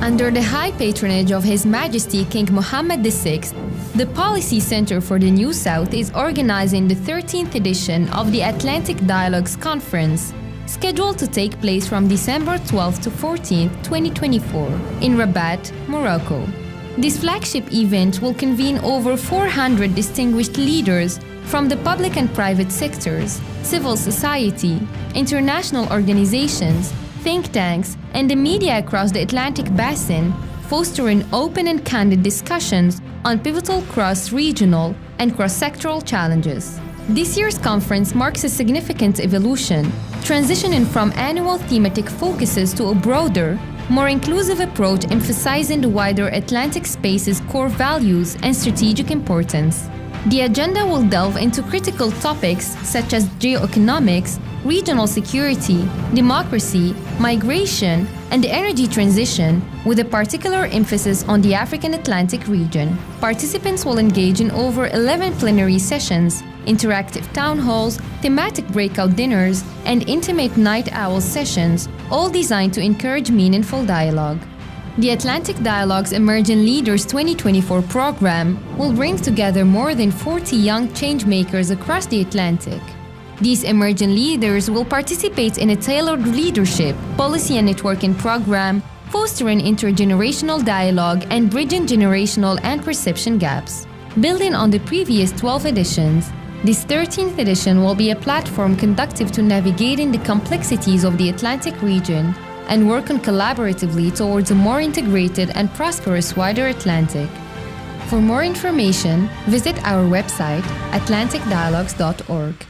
Under the high patronage of His Majesty King Mohammed VI, the Policy Center for the New South is organizing the 13th edition of the Atlantic Dialogues Conference, scheduled to take place from December 12 to 14, 2024, in Rabat, Morocco. This flagship event will convene over 400 distinguished leaders from the public and private sectors, civil society, international organizations, think tanks, and the media across the Atlantic Basin, fostering open and candid discussions on pivotal cross-regional and cross-sectoral challenges. This year's conference marks a significant evolution, transitioning from annual thematic focuses to a broader, more inclusive approach emphasizing the wider Atlantic space's core values and strategic importance. The agenda will delve into critical topics such as geoeconomics, regional security, democracy, migration, and the energy transition, with a particular emphasis on the African Atlantic region. Participants will engage in over 11 plenary sessions, interactive town halls, thematic breakout dinners, and intimate night owl sessions, all designed to encourage meaningful dialogue. The Atlantic Dialogues Emerging Leaders 2024 program will bring together more than 40 young changemakers across the Atlantic. These emerging leaders will participate in a tailored leadership, policy and networking program, fostering intergenerational dialogue and bridging generational and perception gaps. Building on the previous 12 editions, this 13th edition will be a platform conducive to navigating the complexities of the Atlantic region and working collaboratively towards a more integrated and prosperous wider Atlantic. For more information, visit our website, atlanticdialogues.org.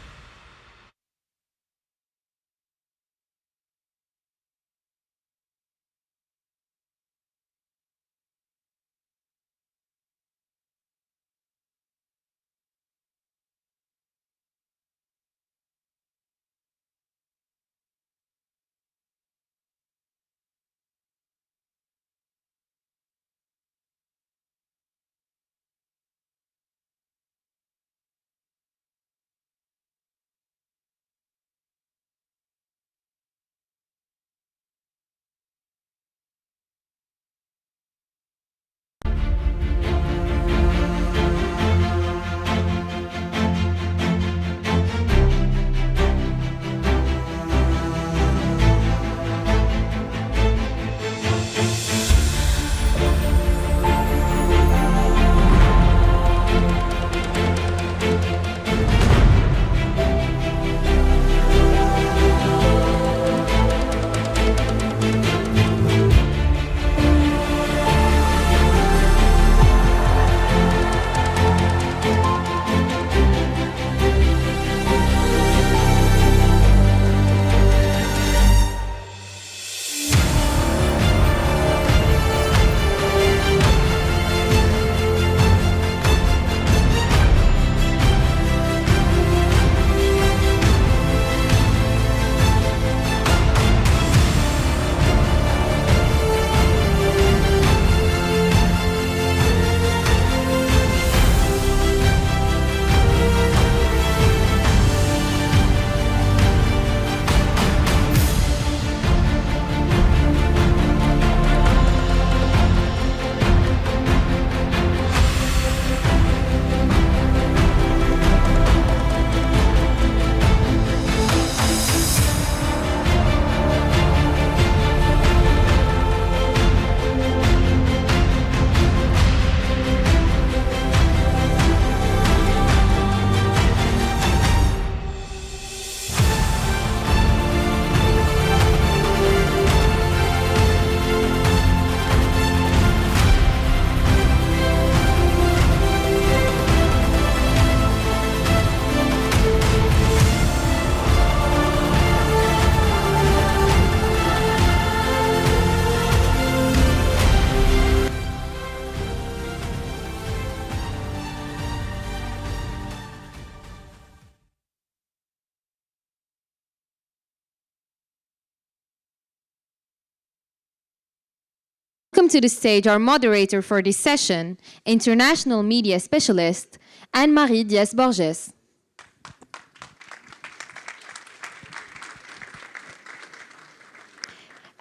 Welcome to the stage our moderator for this session, international media specialist, Anne-Marie Diaz-Borges.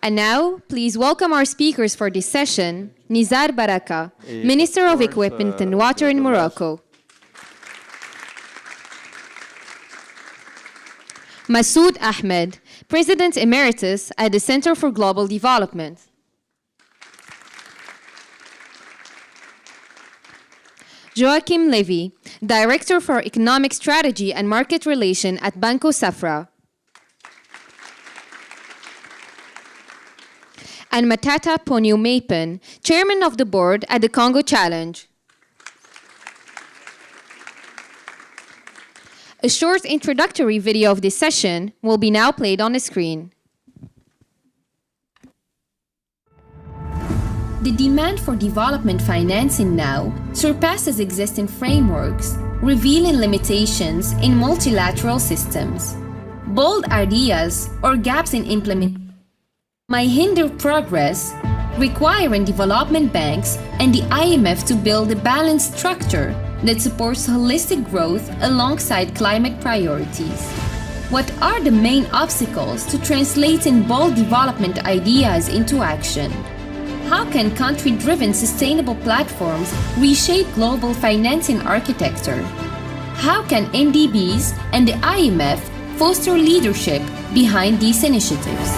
And now, please welcome our speakers for this session, Nizar Baraka, Minister of Equipment and Water in Morocco. Masoud Ahmed, President Emeritus at the Center for Global Development. Joachim Levy, Director for Economic Strategy and Market Relation at Banco Safra. And Matata Ponyo-Mapen, Chairman of the Board at the Congo Challenge. A short introductory video of this session will be now played on the screen. The demand for development financing now surpasses existing frameworks, revealing limitations in multilateral systems. Bold ideas or gaps in implementation might hinder progress, requiring development banks and the IMF to build a balanced structure that supports holistic growth alongside climate priorities. What are the main obstacles to translating bold development ideas into action? How can country-driven sustainable platforms reshape global financing architecture? How can MDBs and the IMF foster leadership behind these initiatives?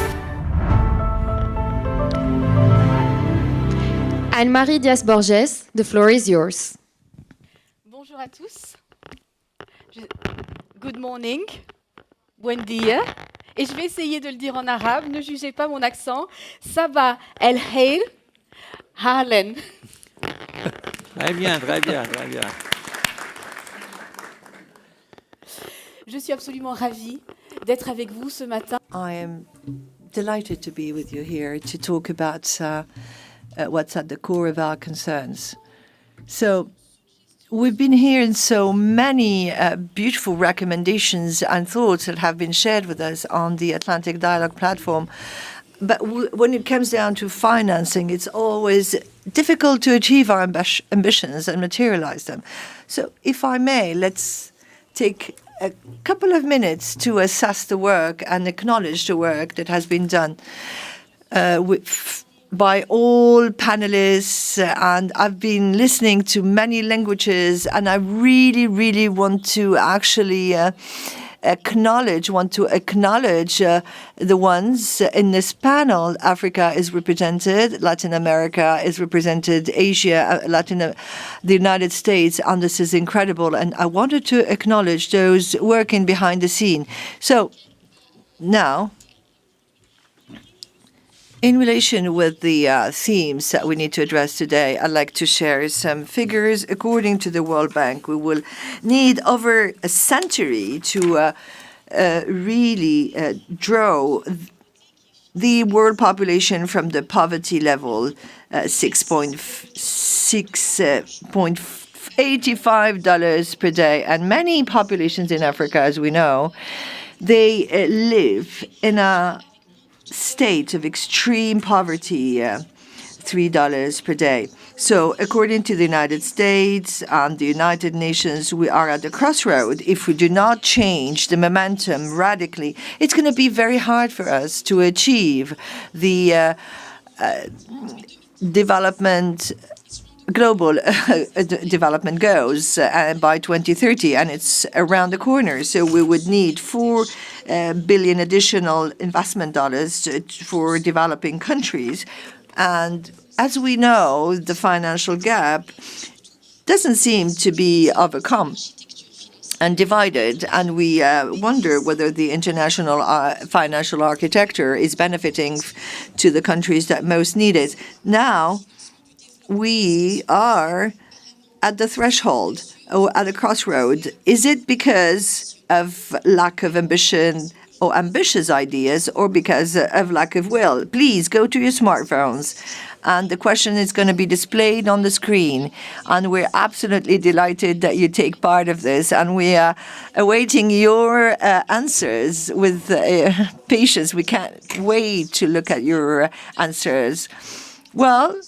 Anne-Marie Dias-Borges, the floor is yours. Bonjour à tous. Good morning. Buen dia. Et je vais essayer de le dire en arabe, ne jugez pas mon accent. Sabah el Khair, Halen. Très bien, très bien, très bien. Je suis absolument ravie d'être avec vous ce matin. I am delighted to be with you here to talk about what's at the core of our concerns. So, we've been hearing so many beautiful recommendations and thoughts that have been shared with us on the Atlantic Dialogue platform. But when it comes down to financing, it's always difficult to achieve our ambitions and materialize them. So, if I may, let's take a couple of minutes to assess the work and acknowledge the work that has been done by all panelists, and I've been listening to many languages, and I really, really want to actually acknowledge the ones in this panel. Africa is represented, Latin America is represented, Asia, the United States, and this is incredible. And I wanted to acknowledge those working behind the scene. So now, in relation with the themes that we need to address today, I'd like to share some figures. According to the World Bank, we will need over a century to really draw the world population from the poverty level, $6.85 per day. And many populations in Africa, as we know, they live in a state of extreme poverty, $3 per day. So according to the United States and the United Nations, we are at the crossroad. If we do not change the momentum radically, it's going to be very hard for us to achieve the global development goals by 2030, and it's around the corner. So we would need $4 billion additional investment dollars for developing countries. And as we know, the financial gap doesn't seem to be overcome and divided, and we wonder whether the international financial architecture is benefiting to the countries that most need it. Now, we are at the threshold or at a crossroad. Is it because of lack of ambition or ambitious ideas, or because of lack of will? Please go to your smartphones, and the question is going to be displayed on the screen. And we're absolutely delighted that you take part of this, and we are awaiting your answers with patience. We can't wait to look at your answers. Well,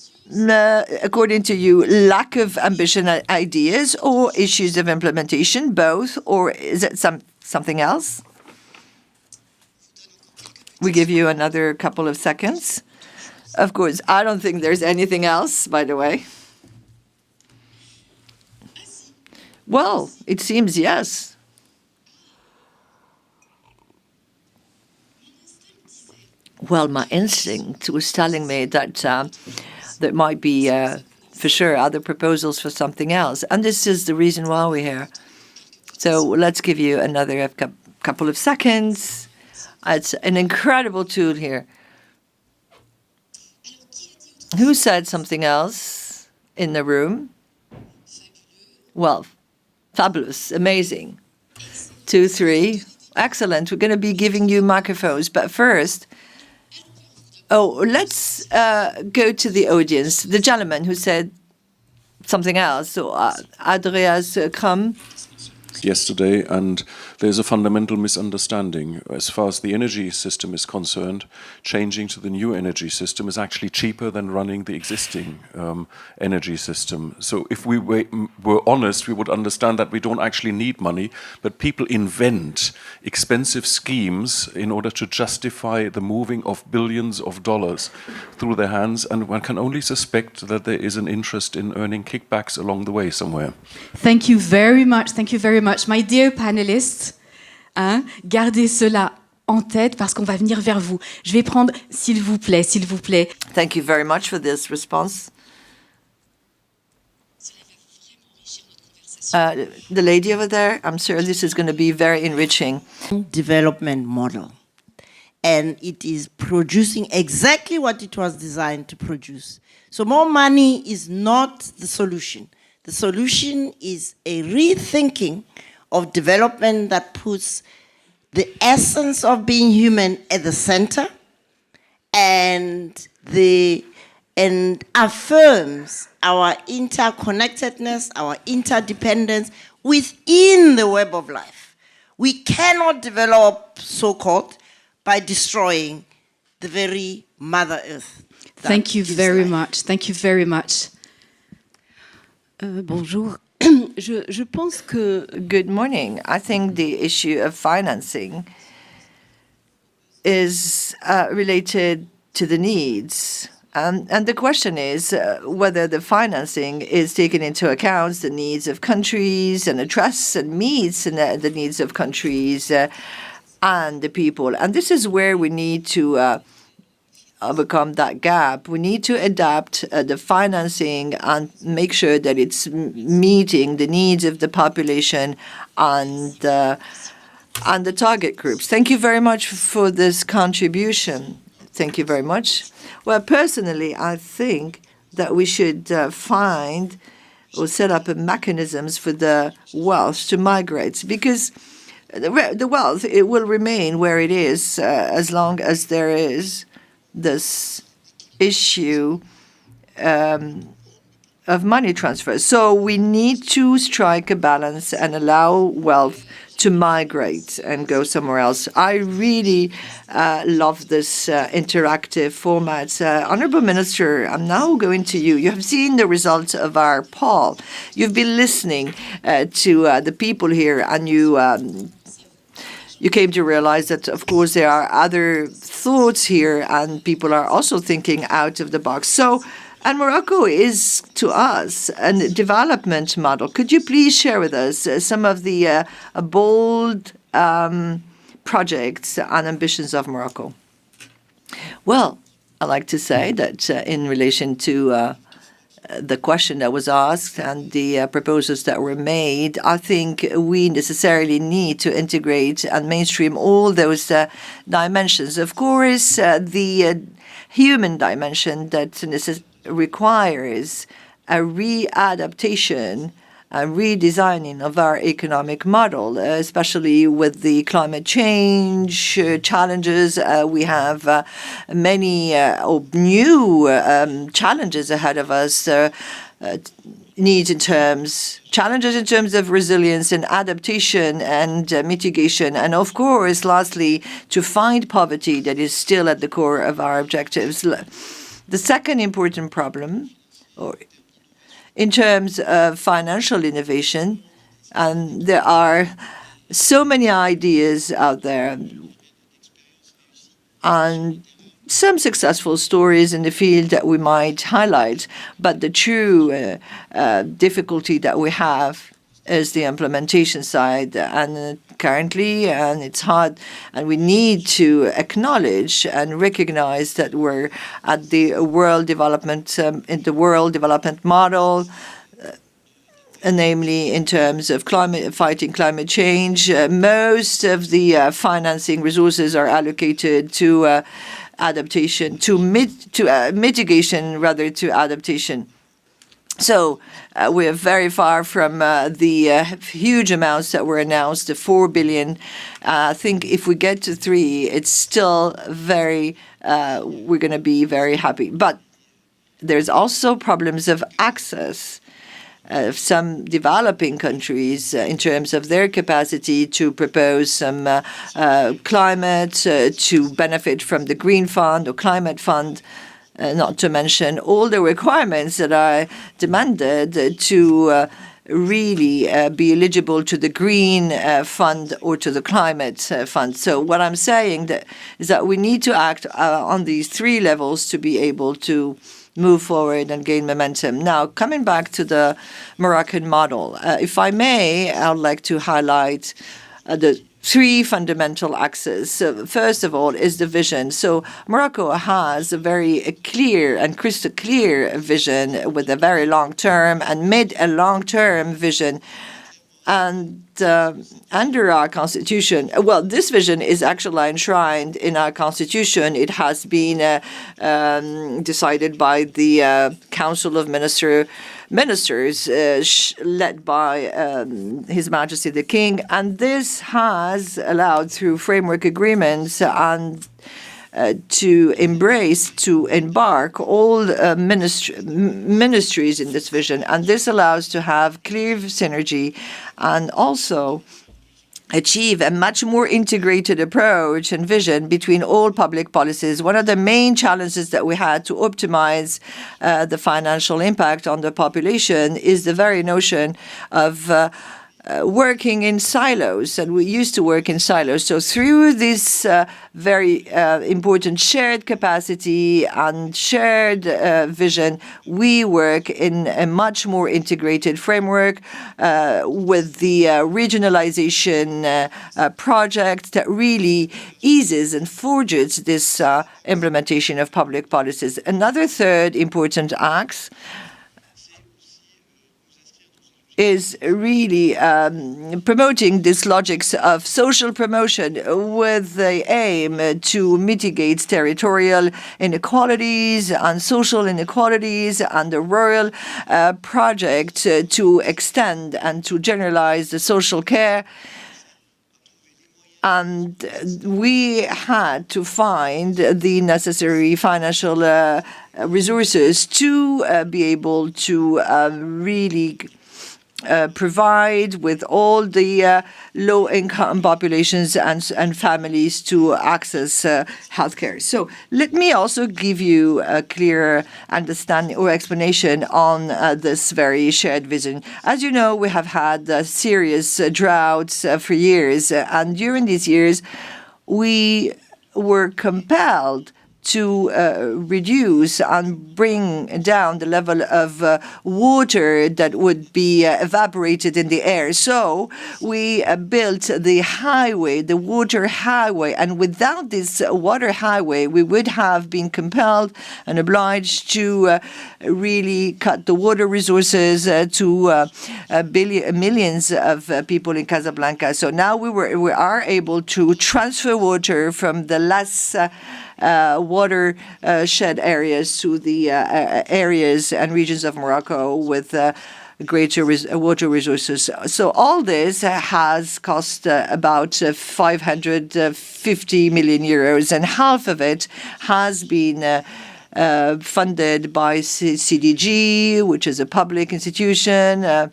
according to you, lack of ambition ideas or issues of implementation, both, or is it something else? We give you another couple of seconds. Of course, I don't think there's anything else, by the way. Well, it seems yes. Well, my instinct was telling me that there might be, for sure, other proposals for something else. And this is the reason why we're here. So let's give you another couple of seconds. It's an incredible tool here. Who said something else in the room? Well, fabulous, amazing. 2, 3. Excellent. We're going to be giving you microphones. But first, let's go to the audience. The gentleman who said something else. So, Andreas Kram. Yesterday, and there's a fundamental misunderstanding. As far as the energy system is concerned, changing to the new energy system is actually cheaper than running the existing energy system. So if we were honest, we would understand that we don't actually need money, but people invent expensive schemes in order to justify the moving of billions of dollars through their hands, and one can only suspect that there is an interest in earning kickbacks along the way somewhere. Thank you very much. Thank you very much. My dear panelists, gardez cela en tête parce qu'on va venir vers vous. Je vais prendre, s'il vous plaît. Thank you very much for this response. The lady over there, I'm sure this is going to be very enriching. Development model. And it is producing exactly what it was designed to produce. So more money is not the solution. The solution is a rethinking of development that puts the essence of being human at the center and affirms our interconnectedness, our interdependence within the web of life. We cannot develop, so-called, by destroying the very Mother Earth. Thank you very much. Thank you very much. Bonjour. Je pense que... Good morning. I think the issue of financing is related to the needs. And the question is whether the financing is taking into account the needs of countries and address and meets the needs of countries and the people. And this is where we need to overcome that gap. We need to adapt the financing and make sure that it's meeting the needs of the population and the target groups. Thank you very much for this contribution. Thank you very much. Well, personally, I think that we should find or set up mechanisms for the wealth to migrate, because the wealth, it will remain where it is as long as there is this issue of money transfer. So we need to strike a balance and allow wealth to migrate and go somewhere else. I really love this interactive format. Honourable Minister, I'm now going to you. You have seen the results of our poll. You've been listening to the people here, and you came to realize that, of course, there are other thoughts here, and people are also thinking out of the box. So, and Morocco is, to us, a development model. Could you please share with us some of the bold projects and ambitions of Morocco? Well, I like to say that in relation to the question that was asked and the proposals that were made, I think we necessarily need to integrate and mainstream all those dimensions. Of course, the human dimension that requires a readaptation, a redesigning of our economic model, especially with the climate change challenges. We have many new challenges ahead of us, challenges in terms of resilience and adaptation and mitigation. And of course, lastly, to find poverty that is still at the core of our objectives. The second important problem, in terms of financial innovation, and there are so many ideas out there. and some successful stories in the field that we might highlight, but the true difficulty that we have is the implementation side, and currently, and it's hard, and we need to acknowledge and recognize that we're at the world development, in the world development model, namely in terms of fighting climate change. Most of the financing resources are allocated to adaptation, to mitigation rather to adaptation. So we're very far from the huge amounts that were announced, the 4 billion. I think if we get to 3, it's still very, we're going to be very happy. But there's also problems of access of some developing countries in terms of their capacity to propose some climate, to benefit from the Green Fund or Climate Fund. Not to mention all the requirements that are demanded to really be eligible to the Green Fund or to the Climate Fund. So what I'm saying is that we need to act on these 3 levels to be able to move forward and gain momentum. Now, coming back to the Moroccan model, if I may, I would like to highlight the 3 fundamental axes. So first of all is the vision. So Morocco has a very clear and crystal clear vision with a very long-term and mid- and long-term vision. And under our constitution, well, this vision is actually enshrined in our constitution. It has been decided by the Council of Ministers, led by His Majesty the King, and this has allowed through framework agreements and to embark all ministries in this vision. And this allows to have clear synergy and also achieve a much more integrated approach and vision between all public policies. One of the main challenges that we had to optimize the financial impact on the population is the very notion of working in silos, and we used to work in silos. So through this very important shared capacity and shared vision, we work in a much more integrated framework with the regionalization project that really eases and forges this implementation of public policies. Another third important axe is really promoting these logics of social promotion with the aim to mitigate territorial inequalities and social inequalities, and the rural project to extend and to generalize the social care. And we had to find the necessary financial resources to be able to really provide with all the low-income populations and families to access healthcare. So let me also give you a clear understanding or explanation on this very shared vision. As you know, we have had serious droughts for years, and during these years, we were compelled to reduce and bring down the level of water that would be evaporated in the air. So we built the highway, the water highway, and without this water highway, we would have been compelled and obliged to really cut the water resources to millions of people in Casablanca. So now we are able to transfer water from the less water shed areas to the areas and regions of Morocco with greater water resources. So all this has cost about 550 million euros, and half of it has been funded by CDG, which is a public institution,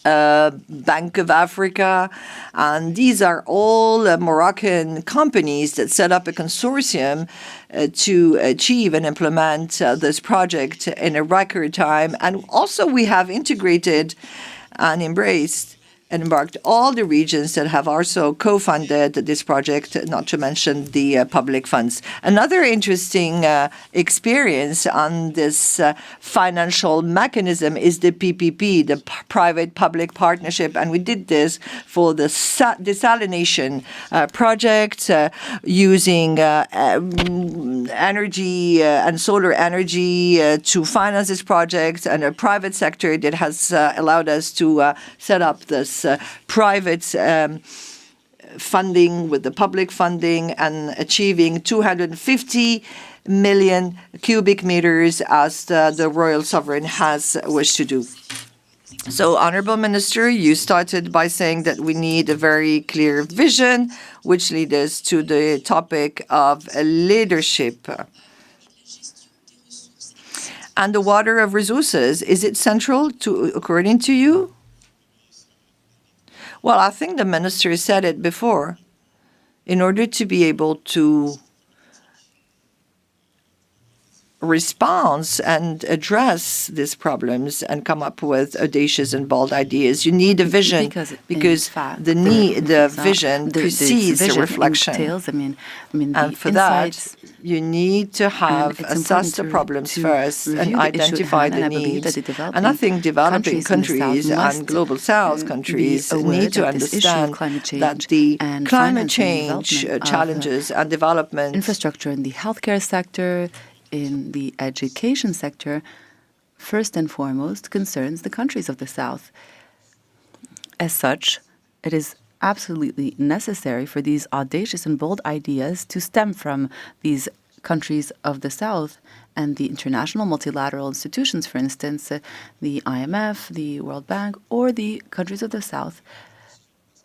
Bank of Africa, and these are all Moroccan companies that set up a consortium to achieve and implement this project in a record time. And also we have integrated and embraced and embarked all the regions that have also co-funded this project, not to mention the public funds. Another interesting experience on this financial mechanism is the PPP, the private-public partnership, and we did this for the desalination project using energy and solar energy to finance this project, and a private sector that has allowed us to set up this private funding with the public funding and achieving 250 million cubic meters as the royal sovereign has wished to do. So, Honourable Minister, you started by saying that we need a very clear vision, which leads us to the topic of leadership. And the water of resources, is it central according to you? Well, I think the minister said it before. In order to be able to respond and address these problems and come up with audacious and bold ideas, you need a vision, because the vision precedes the reflection. And for that, you need to have assessed the problems first and identify the needs. And I think developing countries and global south countries need to understand that the climate change challenges and development infrastructure in the healthcare sector, in the education sector, first and foremost concerns the countries of the South. As such, it is absolutely necessary for these audacious and bold ideas to stem from these countries of the South, and the international multilateral institutions, for instance, the IMF, the World Bank, or the countries of the South,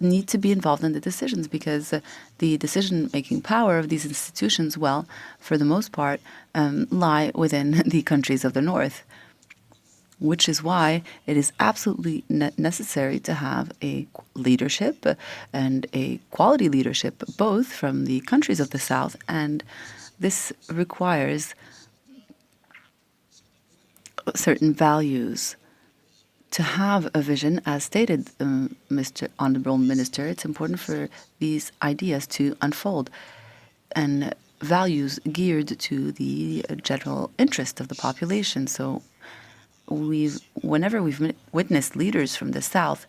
need to be involved in the decisions, because the decision-making power of these institutions, well, for the most part, lie within the countries of the North, which is why it is absolutely necessary to have a leadership and a quality leadership, both from the countries of the South, and this requires certain values. To have a vision, as stated, Mr. Honourable Minister, it's important for these ideas to unfold, and values geared to the general interest of the population. So whenever we've witnessed leaders from the South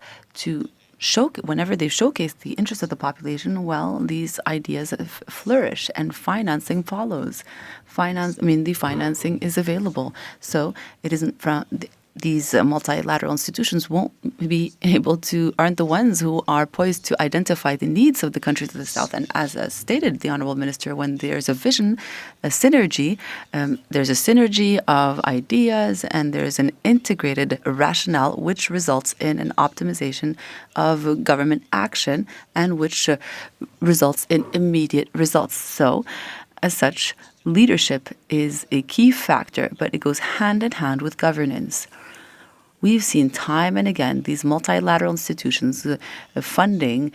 whenever they showcase the interest of the population, well, these ideas flourish and financing follows. The financing is available. So it isn't from these multilateral institutions aren't the ones who are poised to identify the needs of the countries of the South. And as stated, the Honourable Minister, when there's a vision, a synergy, there's a synergy of ideas, and there's an integrated rationale which results in an optimization of government action and which results in immediate results. So, as such, leadership is a key factor, but it goes hand in hand with governance. We've seen time and again these multilateral institutions funding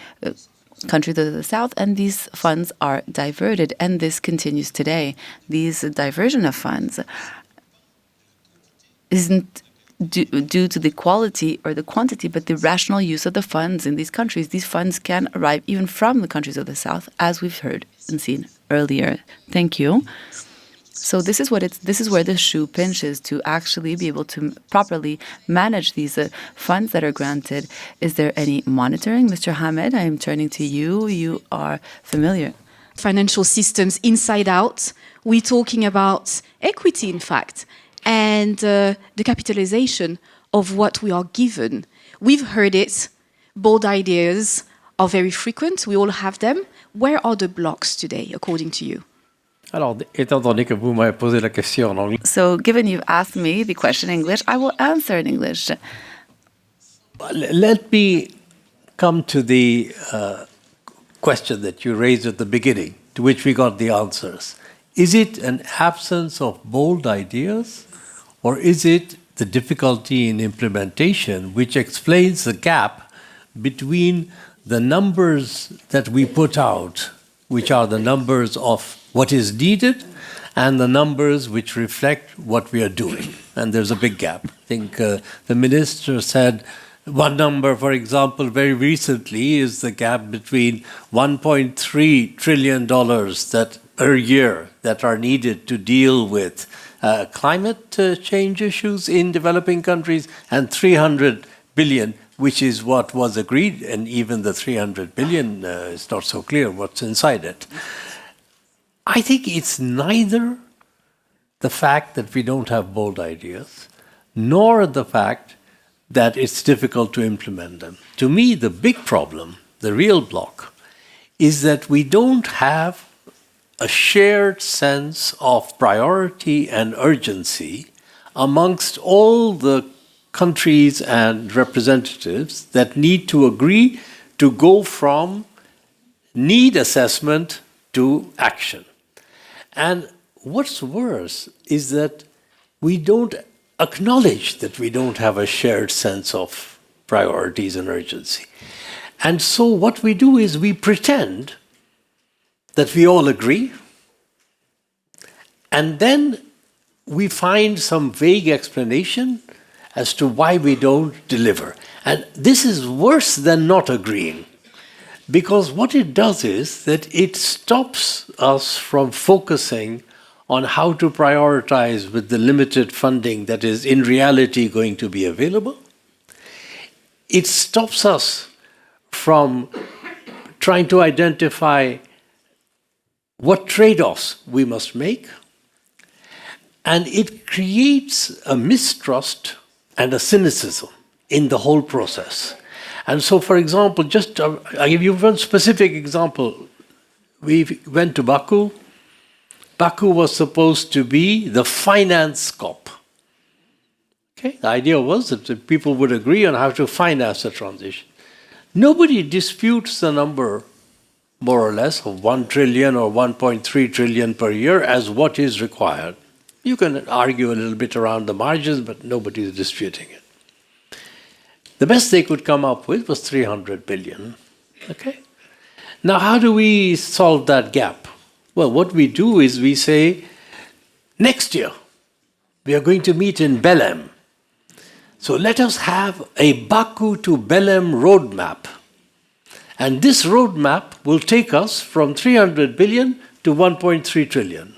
countries of the South, and these funds are diverted, and this continues today. These diversion of funds isn't due to the quality or the quantity, but the rational use of the funds in these countries. These funds can arrive even from the countries of the South, as we've heard and seen earlier. Thank you. So this is where the shoe pinches, to actually be able to properly manage these funds that are granted. Is there any monitoring? Mr. Hamed, I am turning to you. You are familiar. Financial systems inside out. We're talking about equity, in fact, and the capitalization of what we are given. We've heard it. Bold ideas are very frequent. We all have them. Where are the blocks today, according to you? Alors, étant donné que vous m'avez posé la question en anglais. So, given you've asked me the question in English, I will answer in English. Let me come to the question that you raised at the beginning, to which we got the answers. Is it an absence of bold ideas, or is it the difficulty in implementation which explains the gap between the numbers that we put out, which are the numbers of what is needed, and the numbers which reflect what we are doing? And there's a big gap. I think the minister said One number, for example, very recently is the gap between $1.3 trillion that per year that are needed to deal with climate change issues in developing countries and 300 billion, which is what was agreed, and even the 300 billion is not so clear what's inside it. I think it's neither the fact that we don't have bold ideas, nor the fact that it's difficult to implement them. To me, the big problem, the real block, is that we don't have a shared sense of priority and urgency amongst all the countries and representatives that need to agree to go from need assessment to action. And what's worse is that we don't acknowledge that we don't have a shared sense of priorities and urgency. And so what we do is we pretend that we all agree, and then we find some vague explanation as to why we don't deliver. And this is worse than not agreeing, because what it does is that it stops us from focusing on how to prioritize with the limited funding that is in reality going to be available. It stops us from trying to identify what trade-offs we must make, and it creates a mistrust and a cynicism in the whole process. And so, for example, just I'll give you one specific example. We went to Baku. Baku was supposed to be the finance COP. Okay? The idea was that the people would agree on how to finance the transition. Nobody disputes the number, more or less, of 1 trillion or 1.3 trillion per year as what is required. You can argue a little bit around the margins, but nobody is disputing it. The best they could come up with was 300 billion. Okay? Now, how do we solve that gap? Well, what we do is we say, next year, we are going to meet in Belém. So let us have a Baku to Belém roadmap. And this roadmap will take us from 300 billion to 1.3 trillion.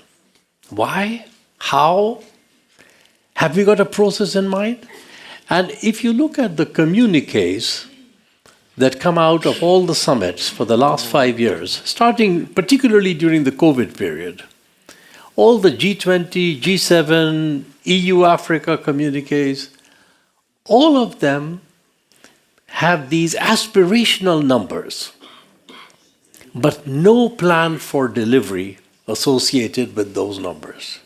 Why? How? Have we got a process in mind? And if you look at the communiques that come out of all the summits for the last 5 years, starting particularly during the COVID period, all the G20, G7, EU-Africa communiques, all of them have these aspirational numbers, but no plan for delivery associated with those numbers.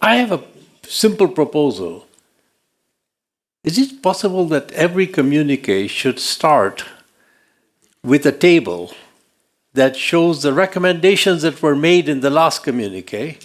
I have a simple proposal. Is it possible that every communique should start with a table that shows the recommendations that were made in the last communique,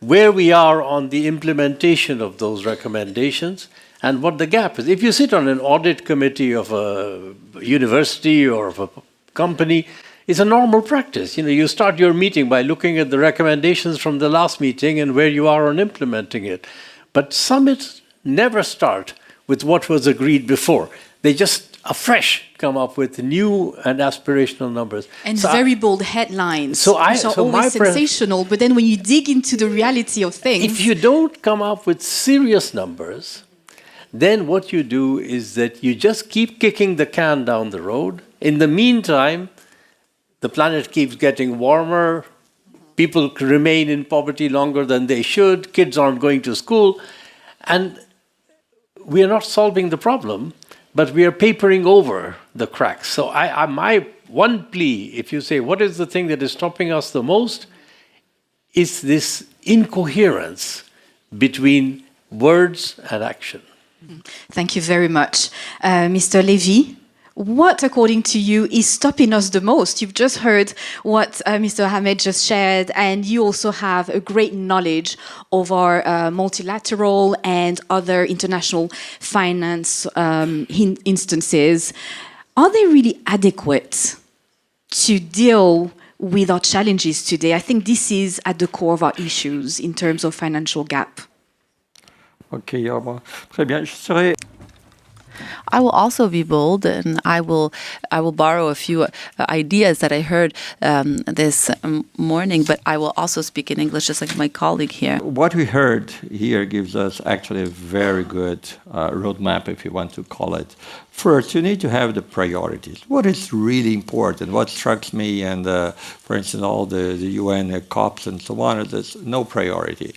where we are on the implementation of those recommendations, and what the gap is? If you sit on an audit committee of a university or of a company, it's a normal practice. You start your meeting by looking at the recommendations from the last meeting and where you are on implementing it. But summits never start with what was agreed before. They just afresh come up with new and aspirational numbers. And very bold headlines, which are always sensational, but then when you dig into the reality of things... If you don't come up with serious numbers, then what you do is that you just keep kicking the can down the road. In the meantime, the planet keeps getting warmer, people remain in poverty longer than they should, kids aren't going to school, and we are not solving the problem, but we are papering over the cracks. So my one plea, if you say, what is the thing that is stopping us the most, is this incoherence between words and action. Thank you very much. Mr. Levy, what, according to you, is stopping us the most? You've just heard what Mr. Ahmed just shared, and you also have a great knowledge of our multilateral and other international finance instances. Are they really adequate to deal with our challenges today? I think this is at the core of our issues in terms of financial gap. Ok, très bien. Je serai I will also be bold, and I will borrow a few ideas that I heard this morning, but I will also speak in English, just like my colleague here. What we heard here gives us actually a very good roadmap, if you want to call it. First, you need to have the priorities. What is really important? What strikes me, and for instance, all the UN COPs and so on, there's no priority.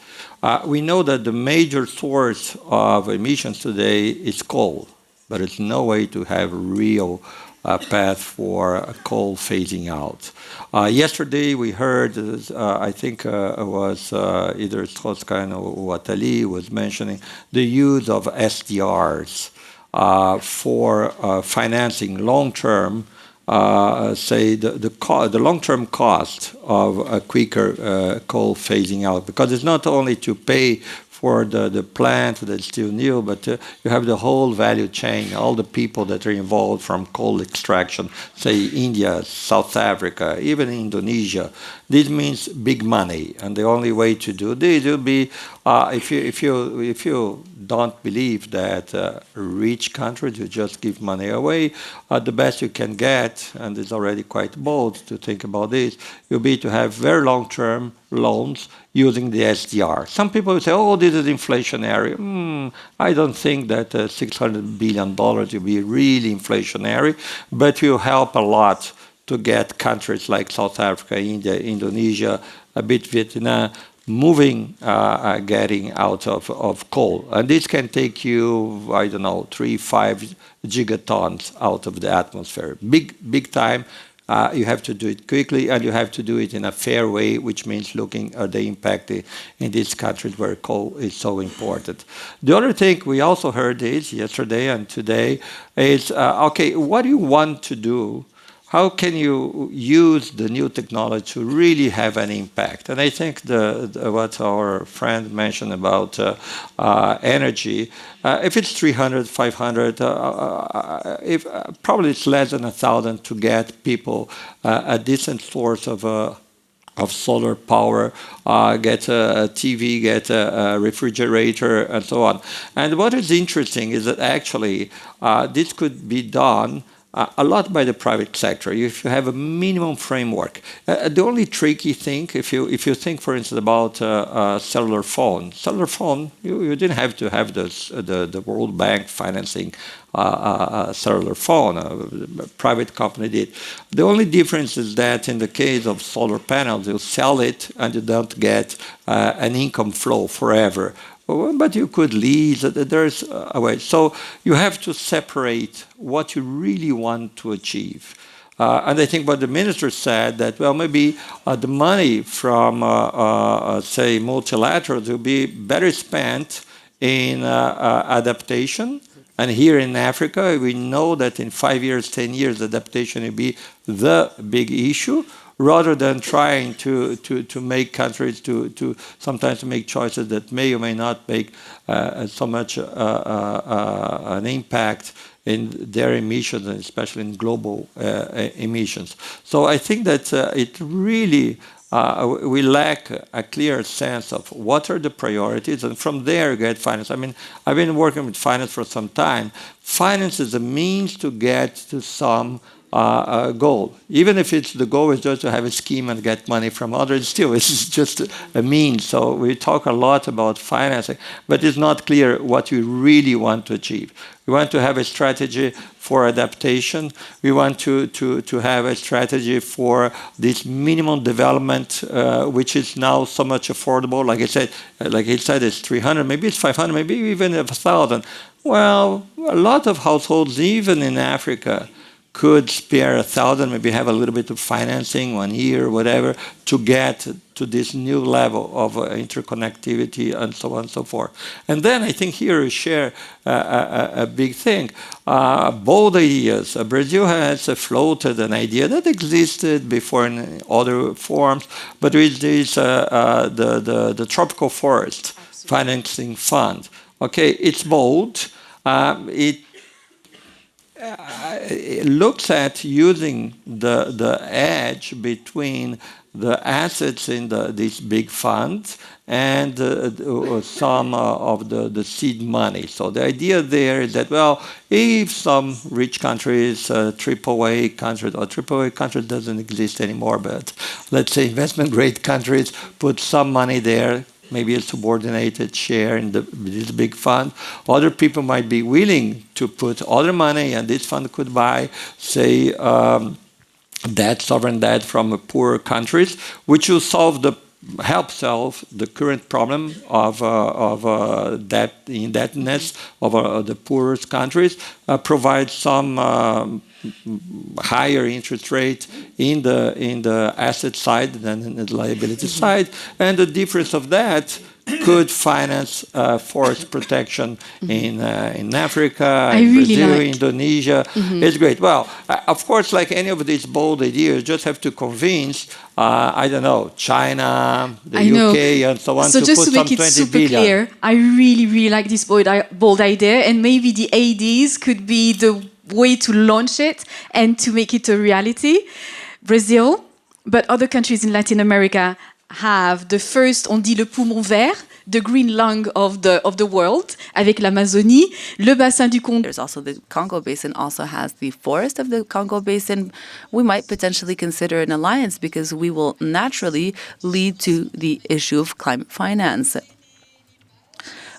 We know that the major source of emissions today is coal, but it's no way to have a real path for coal phasing out. Yesterday we heard, I think it was either Strauss-Kahn or Attali was mentioning the use of SDRs for financing long-term, say the long-term cost of a quicker coal phasing out, because it's not only to pay for the plant that's still new, but you have the whole value chain, all the people that are involved from coal extraction, say India, South Africa, even Indonesia. This means big money, and the only way to do this will be if you don't believe that rich countries will just give money away, the best you can get, and it's already quite bold to think about this, will be to have very long-term loans using the SDR. Some people will say, oh, this is inflationary. I don't think that $600 billion will be really inflationary, but will help a lot to get countries like South Africa, India, Indonesia, a bit Vietnam, moving, getting out of coal. And this can take you, I don't know, 3-5 gigatons out of the atmosphere. Big time. You have to do it quickly, and you have to do it in a fair way, which means looking at the impact in these countries where coal is so important. The other thing we also heard is yesterday and today is, okay, what do you want to do? How can you use the new technology to really have an impact? And I think what our friend mentioned about energy, if it's 300, 500, if probably it's less than 1,000 to get people a decent source of solar power, get a TV, get a refrigerator, and so on. And what is interesting is that actually this could be done a lot by the private sector, if you have a minimum framework. The only tricky thing, if you think, for instance, about cellular phone, you didn't have to have the World Bank financing cellular phone. A private company did. The only difference is that in the case of solar panels, you sell it and you don't get an income flow forever. But you could lease, there's a way. So you have to separate what you really want to achieve. And I think what the minister said that, well, maybe the money from, say, multilaterals will be better spent in adaptation. And here in Africa, we know that in 5 years, 10 years, adaptation will be the big issue, rather than trying to make countries to sometimes make choices that may or may not make so much an impact in their emissions, and especially in global emissions. So I think that it really, we lack a clear sense of what are the priorities, and from there get finance. I mean, I've been working with finance for some time. Finance is a means to get to some goal. Even if the goal is just to have a scheme and get money from others, still it's just a means. So we talk a lot about financing, but it's not clear what we really want to achieve. We want to have a strategy for adaptation. We want to have a strategy for this minimum development, which is now so much affordable. Like he said, it's 300, maybe it's 500, maybe even 1,000. Well, a lot of households, even in Africa, could spare 1,000, maybe have a little bit of financing, 1 year, whatever, to get to this new level of interconnectivity and so on and so forth. And then I think here we share a big thing. Bold ideas. Brazil has floated an idea that existed before in other forms, but it is the tropical forest financing fund. Okay, it's bold. It looks at using the edge between the assets in these big funds and some of the seed money. So the idea there is that, well, if some rich countries, AAA countries, or AAA countries doesn't exist anymore, but let's say investment-grade countries put some money there, maybe a subordinated share in this big fund. Other people might be willing to put other money, and this fund could buy, say, sovereign debt from poorer countries, which will help solve the current problem of debt indebtedness of the poorest countries, provide some higher interest rate in the asset side than in the liability side, and the difference of that could finance forest protection in Africa, in Brazil, Indonesia. It's great. Well, of course, like any of these bold ideas, just have to convince, I don't know, China, the UK, and so on, so So just to make it super clear, I really, really like this bold idea, and maybe the ADs could be the way to launch it and to make it a reality. Brazil, but other countries in Latin America have the first, on dit le poumon vert, the green lung of the world, avec l'Amazonie, le bassin du Congo. There's also the Congo Basin also has the forest of the Congo Basin. We might potentially consider an alliance because we will naturally lead to the issue of climate finance.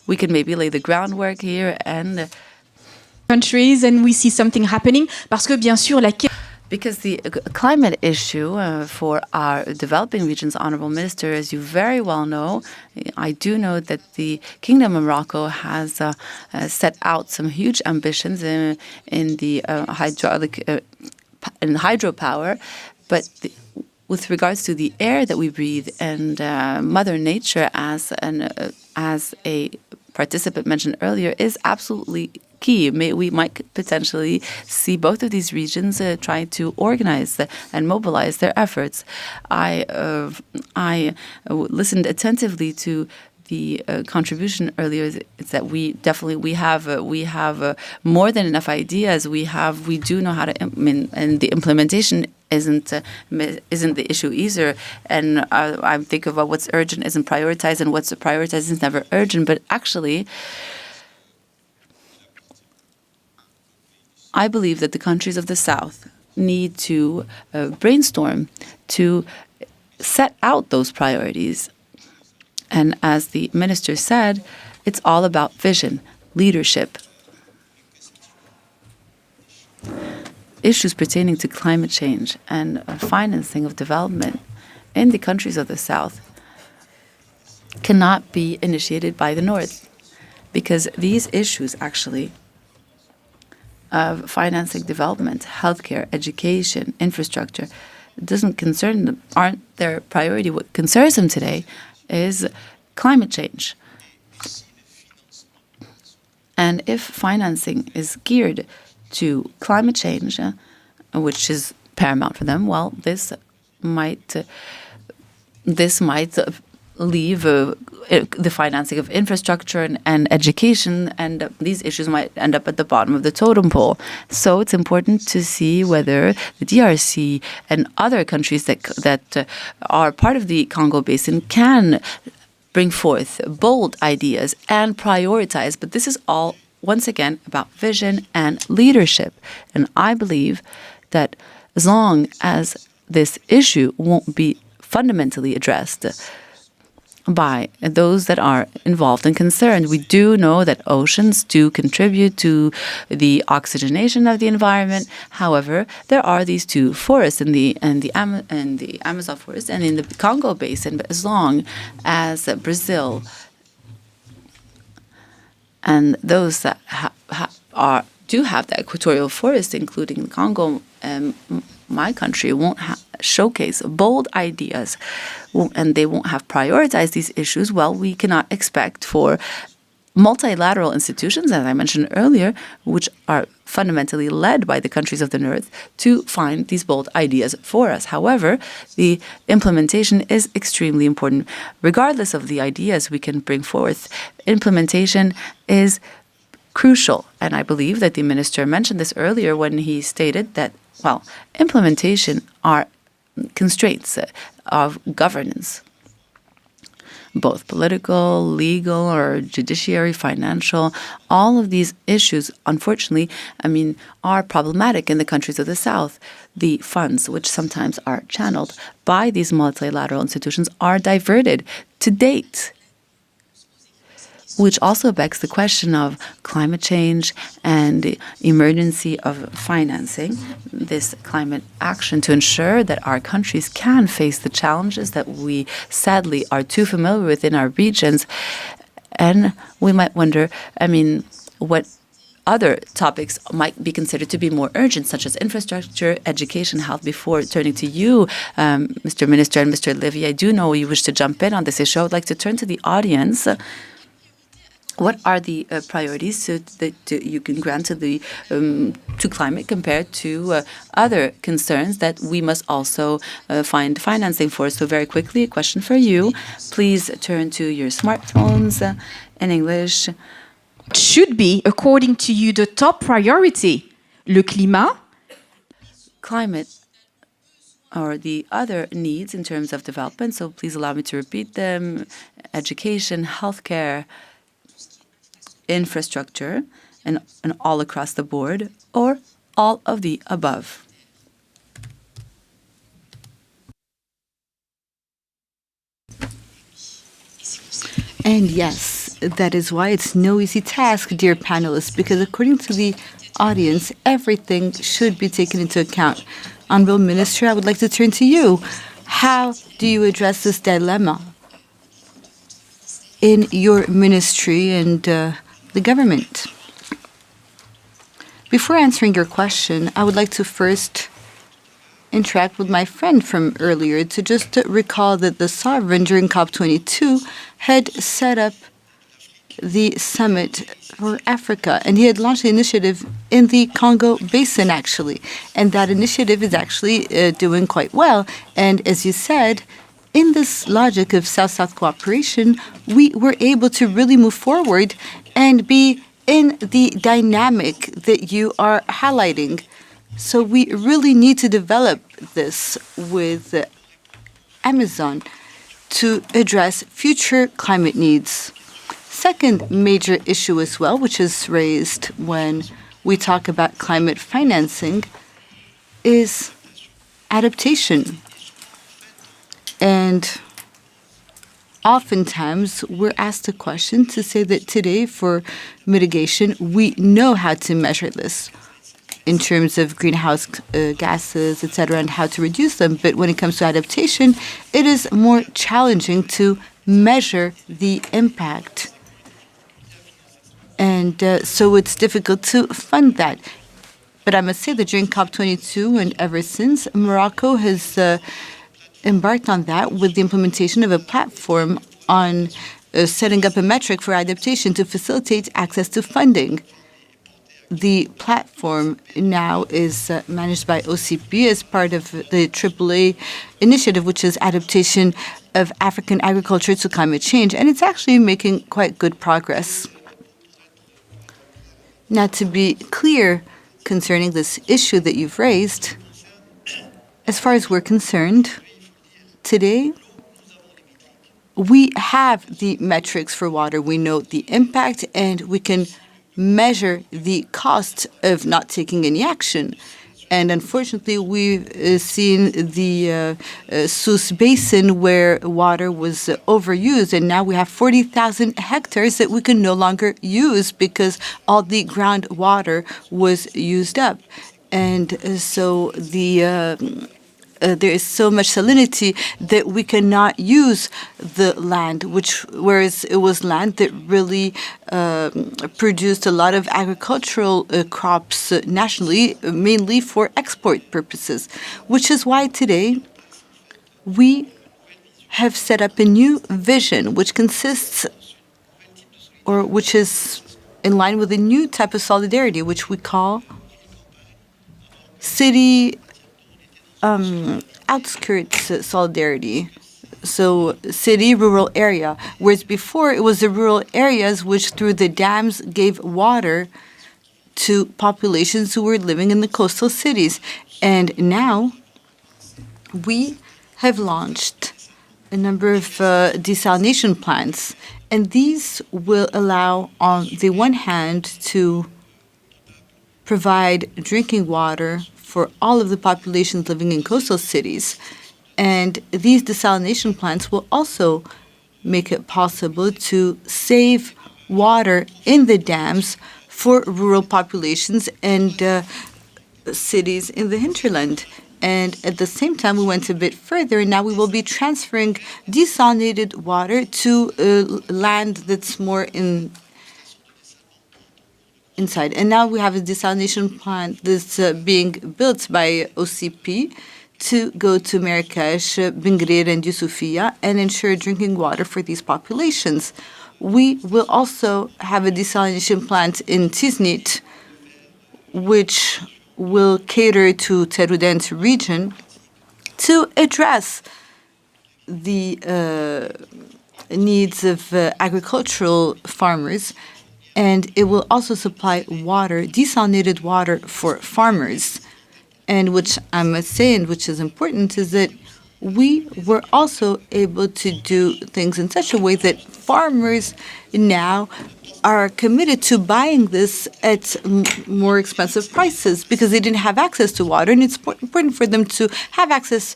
We can maybe lay the groundwork here and countries, and we see something happening, parce que bien sûr because the climate issue for our developing regions, Honorable Minister, as you very well know, I do know that the Kingdom of Morocco has set out some huge ambitions in the hydropower, but with regards to the air that we breathe and Mother Nature, as a participant mentioned earlier, is absolutely key. We might potentially see both of these regions try to organize and mobilize their efforts. I listened attentively to the contribution earlier. It's that we have more than enough ideas. We do know how to implement, and the implementation isn't the issue either. And I think about what's urgent isn't prioritized, and what's prioritized is never urgent. But actually, I believe that the countries of the South need to brainstorm to set out those priorities. And as the minister said, it's all about vision, leadership. Issues pertaining to climate change and financing of development in the countries of the South cannot be initiated by the North, because these issues actually of financing development, healthcare, education, infrastructure, doesn't concern them, aren't their priority. What concerns them today is climate change. And if financing is geared to climate change, which is paramount for them, well, this might leave the financing of infrastructure and education, and these issues might end up at the bottom of the totem pole. So it's important to see whether the DRC and other countries that are part of the Congo Basin can bring forth bold ideas and prioritize. But this is all, once again, about vision and leadership. And I believe that as long as this issue won't be fundamentally addressed by those that are involved and concerned. We do know that oceans do contribute to the oxygenation of the environment. However, there are these two forests in the Amazon forest and in the Congo Basin. But as long as Brazil and those that do have the equatorial forest, including the Congo, my country won't showcase bold ideas, and they won't have prioritized these issues, well, we cannot expect for multilateral institutions, as I mentioned earlier, which are fundamentally led by the countries of the North, to find these bold ideas for us. However, the implementation is extremely important. Regardless of the ideas we can bring forth, implementation is crucial. And I believe that the minister mentioned this earlier when he stated that, well, implementation are constraints of governance, both political, legal, or judiciary, financial. All of these issues, unfortunately, are problematic in the countries of the South. The funds, which sometimes are channeled by these multilateral institutions, are diverted to date, which also begs the question of climate change and the emergency of financing this climate action to ensure that our countries can face the challenges that we sadly are too familiar with in our regions. And we might wonder, what other topics might be considered to be more urgent, such as infrastructure, education, health. Before turning to you, Mr. Minister and Mr. Livy, I do know you wish to jump in on this issue. I would like to turn to the audience. What are the priorities that you can grant to climate compared to other concerns that we must also find financing for? So very quickly, a question for you. Please turn to your smartphones in English. Should be, according to you, the top priority? Le climat? Climate or the other needs in terms of development. So please allow me to repeat them. Education, healthcare, infrastructure, and all across the board, or all of the above? And yes, that is why it's no easy task, dear panelists, because according to the audience, everything should be taken into account. Honorable Minister, I would like to turn to you. How do you address this dilemma in your ministry and the government? Before answering your question, I would like to first interact with my friend from earlier to just recall that the sovereign during COP22 had set up the summit for Africa, and he had launched the initiative in the Congo Basin, actually. And that initiative is actually doing quite well. And as you said, in this logic of South-South cooperation, we were able to really move forward and be in the dynamic that you are highlighting. So we really need to develop this with Amazon to address future climate needs. Second major issue as well, which is raised when we talk about climate financing, is adaptation. And oftentimes we're asked a question to say that today for mitigation, we know how to measure this in terms of greenhouse gases, etc., and how to reduce them. But when it comes to adaptation, it is more challenging to measure the impact. And so it's difficult to fund that. But I must say that during COP22 and ever since, Morocco has embarked on that with the implementation of a platform on setting up a metric for adaptation to facilitate access to funding. The platform now is managed by OCP as part of the AAA initiative, which is adaptation of African agriculture to climate change, and it's actually making quite good progress. Now, to be clear concerning this issue that you've raised, as far as we're concerned, today, we have the metrics for water. We know the impact, and we can measure the cost of not taking any action. And unfortunately, we've seen the Sus Basin where water was overused, and now we have 40,000 hectares that we can no longer use because all the groundwater was used up. And so there is so much salinity that we cannot use the land, whereas it was land that really produced a lot of agricultural crops nationally, mainly for export purposes, which is why today we have set up a new vision, which consists, or which is in line with a new type of solidarity, which we call city outskirts solidarity. So city, rural area. Whereas before it was the rural areas which through the dams gave water to populations who were living in the coastal cities. And now we have launched a number of desalination plants, and these will allow, on the one hand, to provide drinking water for all of the populations living in coastal cities. And these desalination plants will also make it possible to save water in the dams for rural populations and cities in the hinterland. And at the same time, we went a bit further, and now we will be transferring desalinated water to land that's more inside. And now we have a desalination plant that's being built by OCP to go to Marrakesh, Bingrir, and Youssoufia and ensure drinking water for these populations. We will also have a desalination plant in Tiznit, which will cater to Terudent region to address the needs of agricultural farmers, and it will also supply water, desalinated water for farmers. And which I must say, and which is important, is that we were also able to do things in such a way that farmers now are committed to buying this at more expensive prices because they didn't have access to water, and it's important for them to have access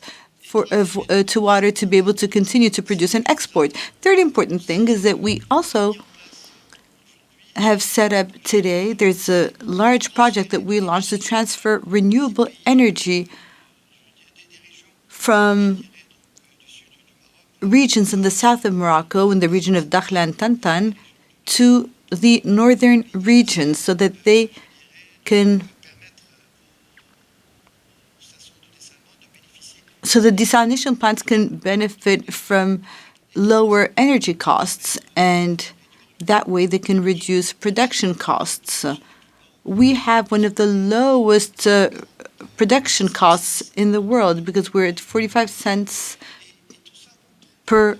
to water to be able to continue to produce and export. Third important thing is that we also have set up today, there's a large project that we launched to transfer renewable energy from regions in the south of Morocco, in the region of Dakhla and Tantan, to the northern regions so that they can, so the desalination plants can benefit from lower energy costs, and that way they can reduce production costs. We have one of the lowest production costs in the world because we're at 45 cents per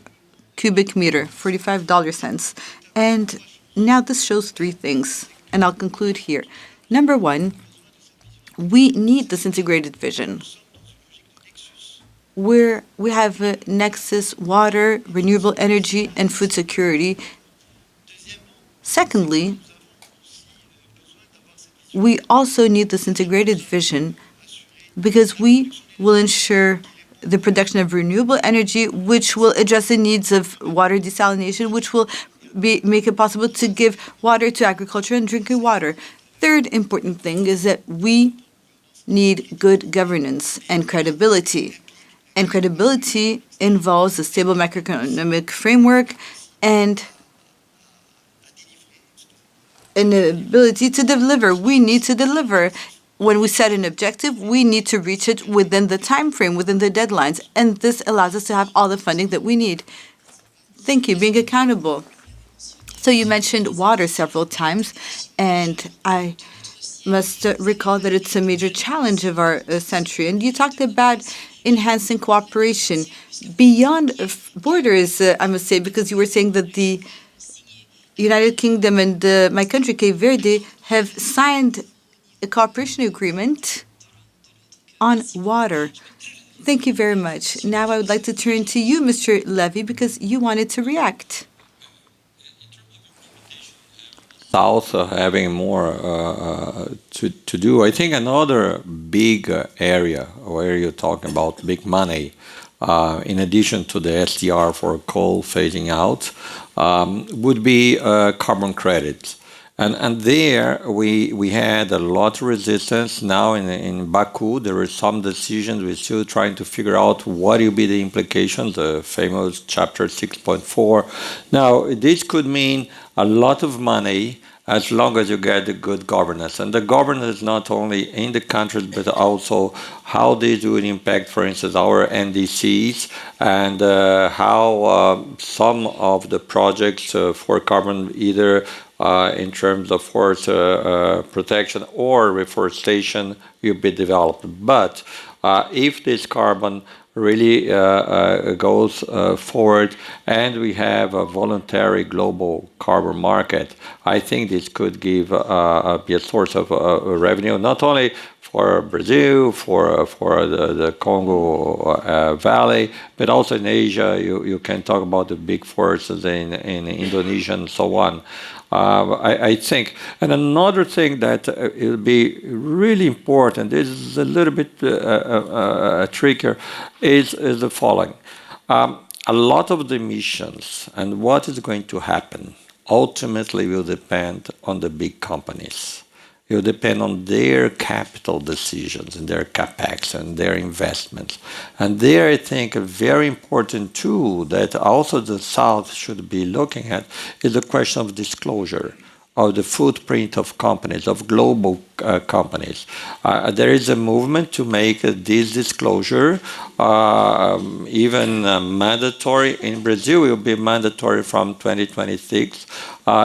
cubic meter, $45 cents. And now this shows three things, and I'll conclude here. Number one, we need this integrated vision where we have a nexus, water, renewable energy, and food security. Secondly, we also need this integrated vision because we will ensure the production of renewable energy, which will address the needs of water desalination, which will make it possible to give water to agriculture and drinking water. Third important thing is that we need good governance and credibility. And credibility involves a stable macroeconomic framework and an ability to deliver. We need to deliver. When we set an objective, we need to reach it within the time frame, within the deadlines, and this allows us to have all the funding that we need. Thank you. Being accountable. So you mentioned water several times, and I must recall that it's a major challenge of our century. And you talked about enhancing cooperation beyond borders, I must say, because you were saying that the United Kingdom and my country, Cape Verde, have signed a cooperation agreement on water. Thank you very much. Now I would like to turn to you, Mr. Levy, because you wanted to react. South having more to do. I think another big area where you're talking about big money, in addition to the SDR for coal phasing out, would be carbon credits. And there we had a lot of resistance. Now in Baku, there were some decisions. We're still trying to figure out what will be the implications, the famous Chapter 6.4. Now, this could mean a lot of money as long as you get the good governance. And the governance is not only in the countries, but also how this would impact, for instance, our NDCs and how some of the projects for carbon, either in terms of forest protection or reforestation, will be developed. But if this carbon really goes forward and we have a voluntary global carbon market, I think this could give be a source of revenue, not only for Brazil, for the Congo Valley, but also in Asia, you can talk about the big forests in Indonesia and so on. I think, and another thing that will be really important, this is a little bit trickier, is the following. A lot of the emissions and what is going to happen ultimately will depend on the big companies. It will depend on their capital decisions and their capex and their investments. And there, I think, a very important tool that also the South should be looking at is the question of disclosure of the footprint of companies, of global companies. There is a movement to make this disclosure even mandatory. In Brazil, it will be mandatory from 2026.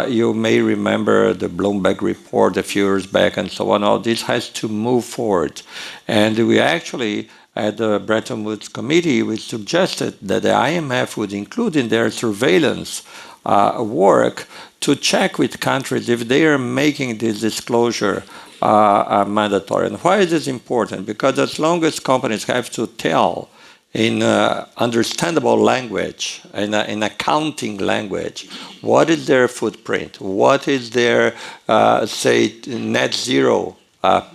You may remember the Bloomberg report a few years back and so on. All this has to move forward. And we actually, at the Bretton Woods Committee, we suggested that the IMF would include in their surveillance work to check with countries if they are making this disclosure mandatory. And why is this important? Because as long as companies have to tell in understandable language, in accounting language, what is their footprint, what is their, say, net zero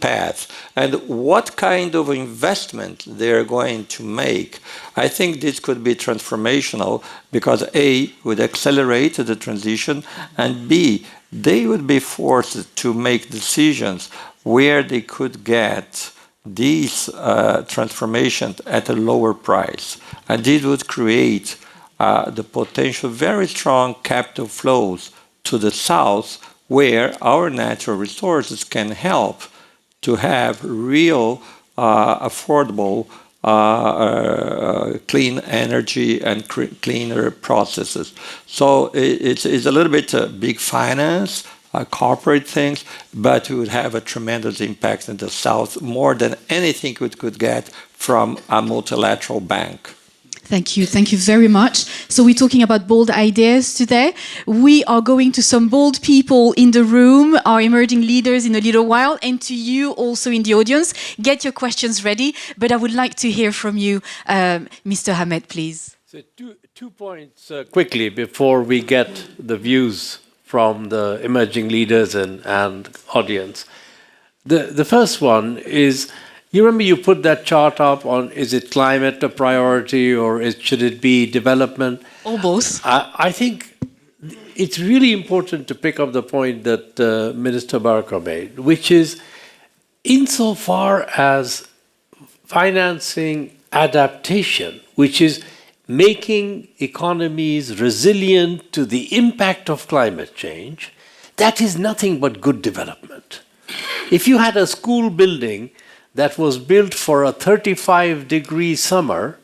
path, and what kind of investment they're going to make. I think this could be transformational because A, would accelerate the transition, and B, they would be forced to make decisions where they could get these transformations at a lower price. And this would create the potential very strong capital flows to the South, where our natural resources can help to have real, affordable, clean energy and cleaner processes. So it's a little bit big finance, corporate things, but it would have a tremendous impact in the South, more than anything we could get from a multilateral bank. Thank you very much. So we're talking about bold ideas today. We are going to some bold people in the room, our emerging leaders in a little while, and to you also in the audience. Get your questions ready, but I would like to hear from you, Mr. Hamed, please. So two points quickly before we get the views from the emerging leaders and audience. The first one is, you remember you put that chart up on, is it climate a priority or should it be development? Or both. I think it's really important to pick up the point that Minister Barker made, which is insofar as financing adaptation, which is making economies resilient to the impact of climate change, that is nothing but good development. If you had a school building that was built for a 35-degree summer,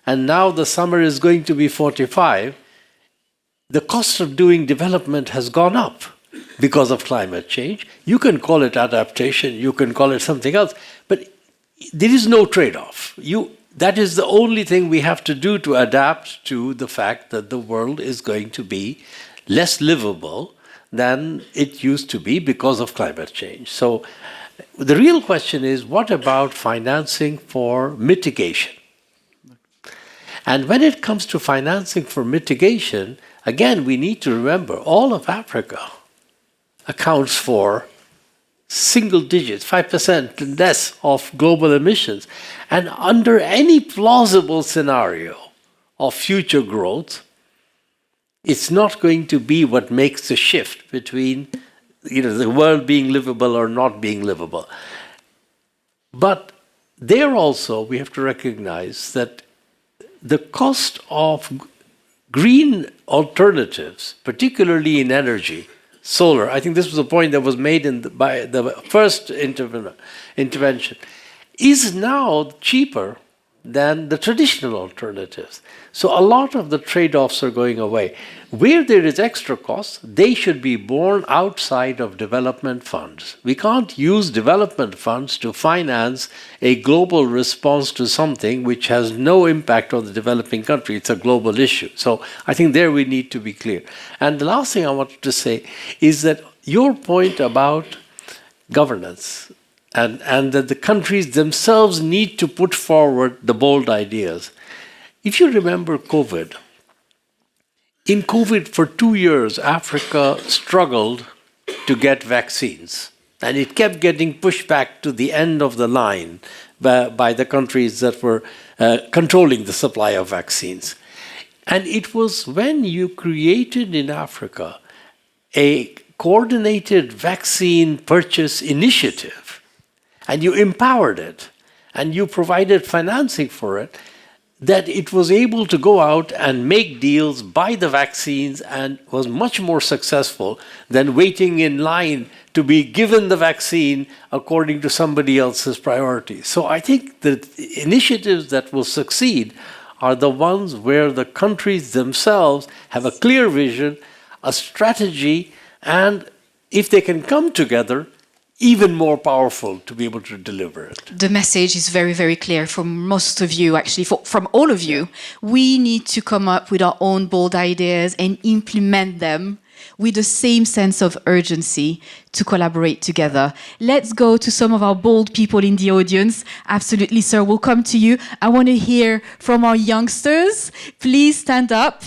and now the summer is going to be 45, the cost of doing development has gone up because of climate change. You can call it adaptation, you can call it something else, but there is no trade-off. That is the only thing we have to do to adapt to the fact that the world is going to be less livable than it used to be because of climate change. So the real question is, what about financing for mitigation? And when it comes to financing for mitigation, again, we need to remember all of Africa accounts for single digits, 5% and less of global emissions. And under any plausible scenario of future growth, it's not going to be what makes the shift between the world being livable or not being livable. But there also we have to recognize that the cost of green alternatives, particularly in energy, solar, I think this was a point that was made by the first intervention, is now cheaper than the traditional alternatives. So a lot of the trade-offs are going away. Where there is extra cost, they should be borne outside of development funds. We can't use development funds to finance a global response to something which has no impact on the developing country. It's a global issue. So I think there we need to be clear. And the last thing I wanted to say is that your point about governance, and that the countries themselves need to put forward the bold ideas. If you remember COVID, in COVID for 2 years, Africa struggled to get vaccines. And it kept getting pushed back to the end of the line by the countries that were controlling the supply of vaccines. And it was when you created in Africa a coordinated vaccine purchase initiative, and you empowered it, and you provided financing for it, that it was able to go out and make deals, buy the vaccines, and was much more successful than waiting in line to be given the vaccine according to somebody else's priorities. So I think the initiatives that will succeed are the ones where the countries themselves have a clear vision, a strategy, and if they can come together, even more powerful to be able to deliver it. The message is very, very clear from most of you, actually, from all of you. We need to come up with our own bold ideas and implement them with the same sense of urgency to collaborate together. Let's go to some of our bold people in the audience. Absolutely, sir. We'll come to you. I want to hear from our youngsters. Please stand up.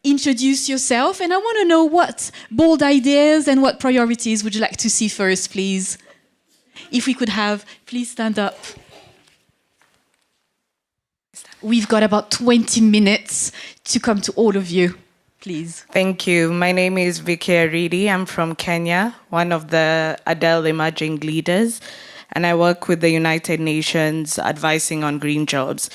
Introduce yourself, and I want to know what bold ideas and what priorities would you like to see first, please? If we could have, please stand up. We've got about 20 minutes to come to all of you, please. Thank you. My name is Vicky Aridi. I'm from Kenya, one of the ADEL emerging leaders, and I work with the United Nations advising on green jobs.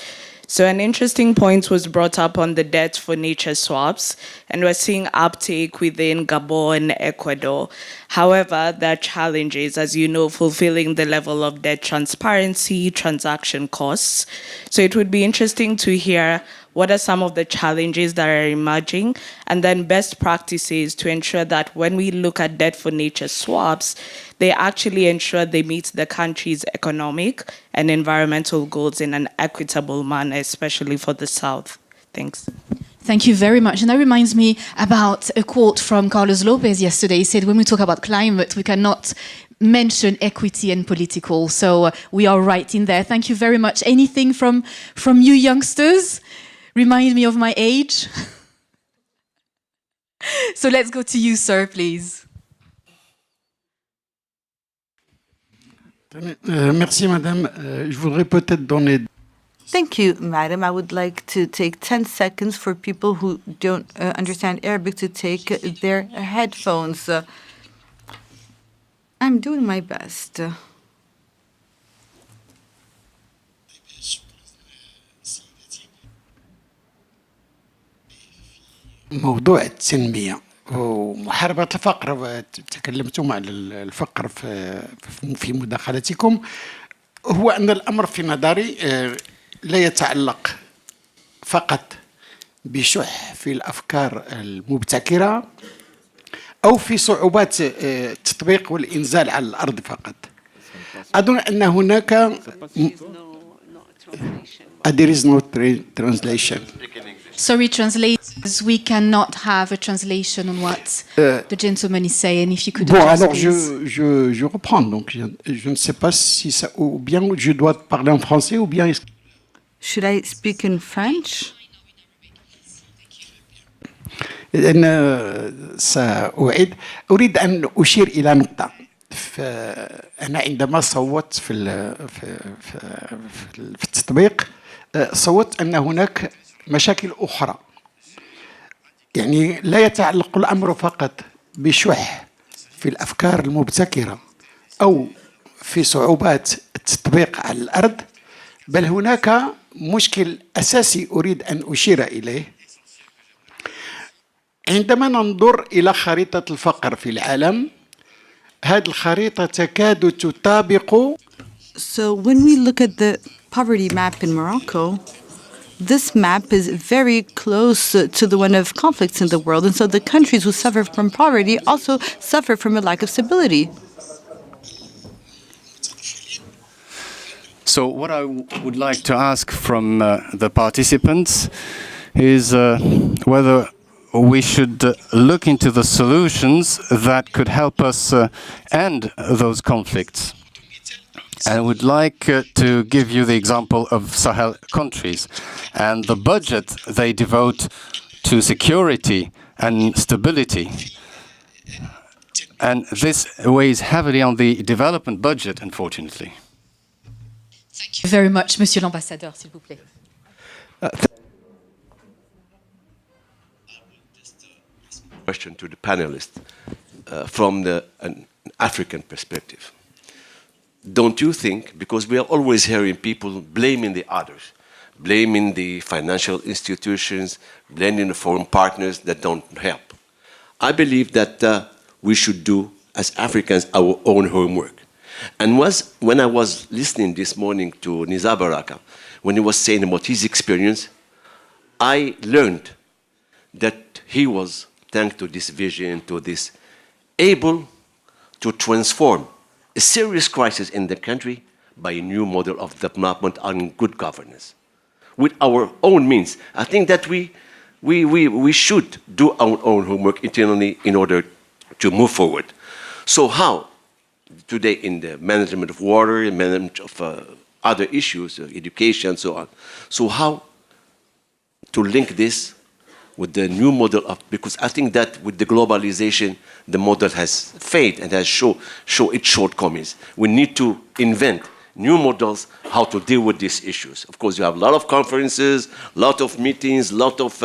So an interesting point was brought up on the debt for nature swaps, and we're seeing uptake within Gabon and Ecuador. However, there are challenges, as you know, fulfilling the level of debt transparency, transaction costs. So it would be interesting to hear what are some of the challenges that are emerging, and then best practices to ensure that when we look at debt for nature swaps, they actually ensure they meet the country's economic and environmental goals in an equitable manner, especially for the South. Thanks. Thank you very much. And that reminds me about a quote from Carlos Lopez yesterday. He said, when we talk about climate, we cannot mention equity and political. So we are right in there. Thank you very much. Anything from you youngsters? Remind me of my age. So let's go to you, sir, please. Merci, madame. Je voudrais peut-être donner. Thank you, madam. I would like to take 10 seconds for people who don't understand Arabic to take their headphones. I'm doing my best. موضوع التنمية ومحاربة الفقر، وتكلمتم عن الفقر في مداخلتكم. هو أن الأمر في نظري لا يتعلق فقط بشح في الأفكار المبتكرة أو في صعوبات التطبيق والإنزال على الأرض فقط. أظن أن هناك there is no translation. Sorry, translators, we cannot have a translation on what the gentleman is saying. If you could Bon, adjust, alors please. je reprends. Donc, je ne sais pas si ça, ou bien je dois parler en français, ou bien. Should I speak in French? أنا سأعيد. أريد أن أشير إلى نقطة. أنا عندما صوت في التطبيق صوت أن هناك مشاكل أخرى. يعني لا يتعلق الأمر فقط بشح في الأفكار المبتكرة أو في صعوبات التطبيق على الأرض، بل هناك مشكل أساسي أريد أن أشير إليه. عندما ننظر إلى خريطة الفقر في العالم، هذه الخريطة تكاد تطابق. So when we look at the poverty map in Morocco, this map is very close to the one of conflicts in the world. And so the countries who suffer from poverty also suffer from a lack of stability. So what I would like to ask from the participants is whether we should look into the solutions that could help us end those conflicts. I would like to give you the example of Sahel countries and the budget they devote to security and stability. And this weighs heavily on the development budget, unfortunately. Thank you very much, Monsieur l'Ambassadeur, s'il vous plaît. Question to the panelists from an African perspective. Don't you think, because we are always hearing people blaming the others, blaming the financial institutions, blaming the foreign partners that don't help. I believe that we should do, as Africans, our own homework. And when I was listening this morning to Nizar Baraka, when he was saying about his experience, I learned that he was, thanks to this vision, to this, able to transform a serious crisis in the country by a new model of development and good governance. With our own means, I think that we should do our own homework internally in order to move forward. So how, today in the management of water, and management of other issues, education, and so on, so how to link this with the new model of, because I think that with the globalization, the model has failed and has show its shortcomings. We need to invent new models how to deal with these issues. Of course, you have a lot of conferences, a lot of meetings, a lot of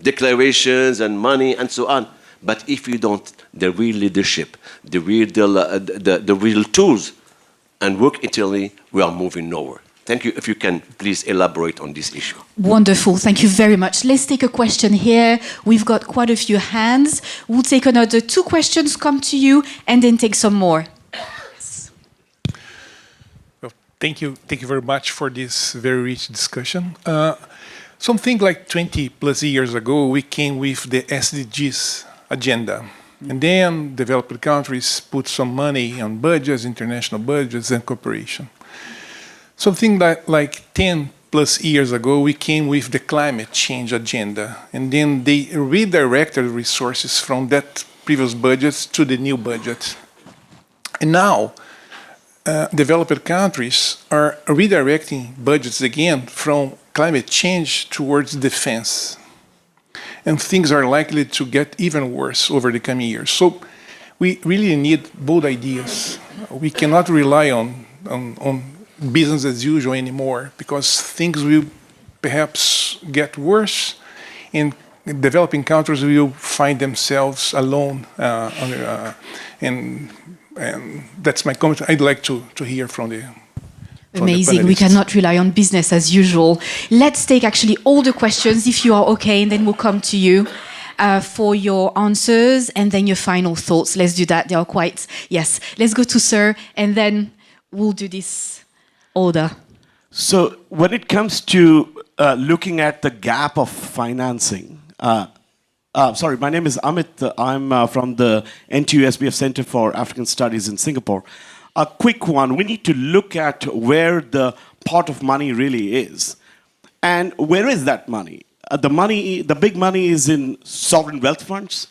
declarations and money and so on. But if you don't, the real leadership, the real tools and work internally, we are moving nowhere. Thank you. If you can please elaborate on this issue. Wonderful. Thank you very much. Let's take a question here. We've got quite a few hands. We'll take another 2 questions, come to you, and then take some more. Yes. Well, thank you very much for this very rich discussion. Something like 20 plus years ago, we came with the SDGs agenda. And then developed countries put some money on budgets, international budgets, and cooperation. Something like 10 plus years ago, we came with the climate change agenda. And then they redirected resources from that previous budgets to the new budget. And now, developed countries are redirecting budgets again from climate change towards defense. And things are likely to get even worse over the coming years. So we really need bold ideas. We cannot rely on business as usual anymore, because things will perhaps get worse and developing countries will find themselves alone. And that's my comment. I'd like to hear from the Amazing. We cannot rely on business as usual. Let's take actually all the questions, if you are okay, and then we'll come to you for your answers and then your final thoughts. Let's do that. They are quite, yes. Let's go to Sir, and then we'll do this order. So when it comes to looking at the gap of financing, sorry, my name is Amit. I'm from the NTU SBF Center for African Studies in Singapore. A quick one, we need to look at where the pot of money really is. And where is that money? The big money is in sovereign wealth funds,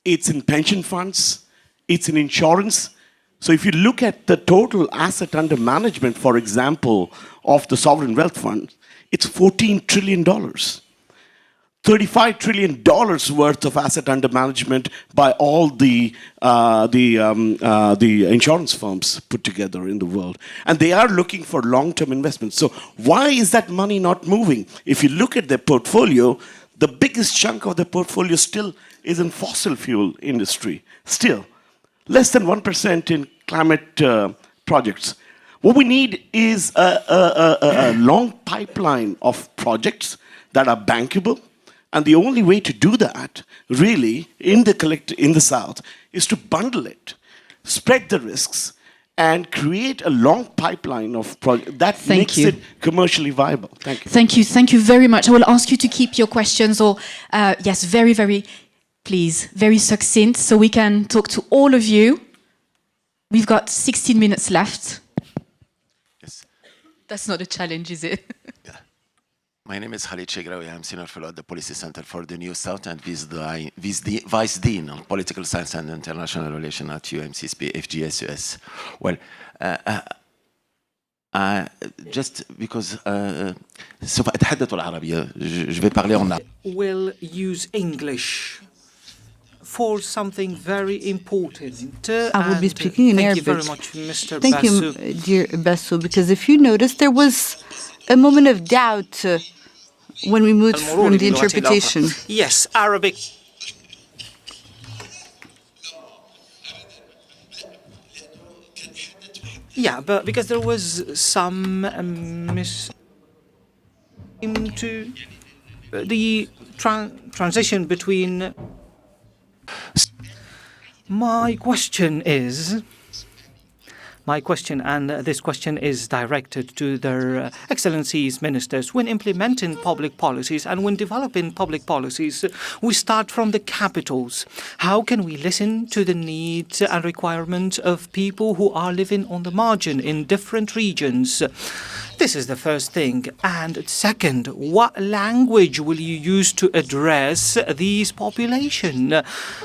it's in pension funds, it's in insurance. So if you look at the total asset under management, for example, of the sovereign wealth fund, it's $14 trillion. $35 trillion worth of asset under management by all the insurance firms put together in the world. And they are looking for long-term investments. So why is that money not moving? If you look at their portfolio, the biggest chunk of their portfolio still is in fossil fuel industry. Still, less than 1% in climate projects. What we need is a long pipeline of projects that are bankable. And the only way to do that, really, in the South, is to bundle it, spread the risks, and create a long pipeline of projects that makes it commercially viable. Thank you. Thank you. Thank you very much. I will ask you to keep your questions, or yes, very, very, please, very succinct, so we can talk to all of you. We've got 16 minutes left. Yes. That's not a challenge, is it? My name is Khalid Chegraoui. I'm Senior Fellow at the Policy Center for the New South and Vice Dean on Political Science and International Relations at UMCSP FGSUS. Well, just because سوف أتحدث العربية. Je vais parler en arabe. Will use English for something very important. I will be speaking in thank Arabic. you very much, Mr. Thank Bassou. you, dear Bassou, because if you notice, there was a moment of doubt when we moved from the interpretation. Yes, Arabic. Yeah, but because there was some to the transition between. My question, and this question is directed to their excellencies ministers. When implementing public policies and when developing public policies, we start from the capitals. How can we listen to the needs and requirements of people who are living on the margin in different regions? This is the first thing. And second, what language will you use to address these population?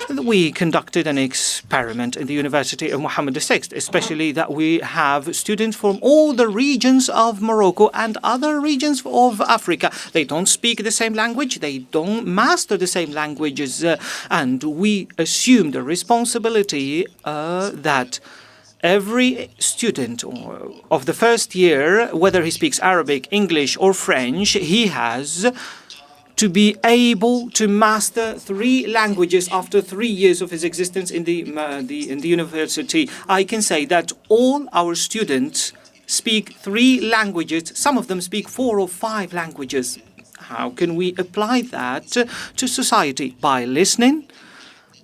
We conducted an experiment in the University of Mohammed VI, especially that we have students from all the regions of Morocco and other regions of Africa. They don't speak the same language, they don't master the same languages, and we assume the responsibility that every student of the first year, whether he speaks Arabic, English, or French, he has to be able to master 3 languages after 3 years of his existence in the university. I can say that all our students speak 3 languages. Some of them speak 4 or 5 languages. How can we apply that to society? By listening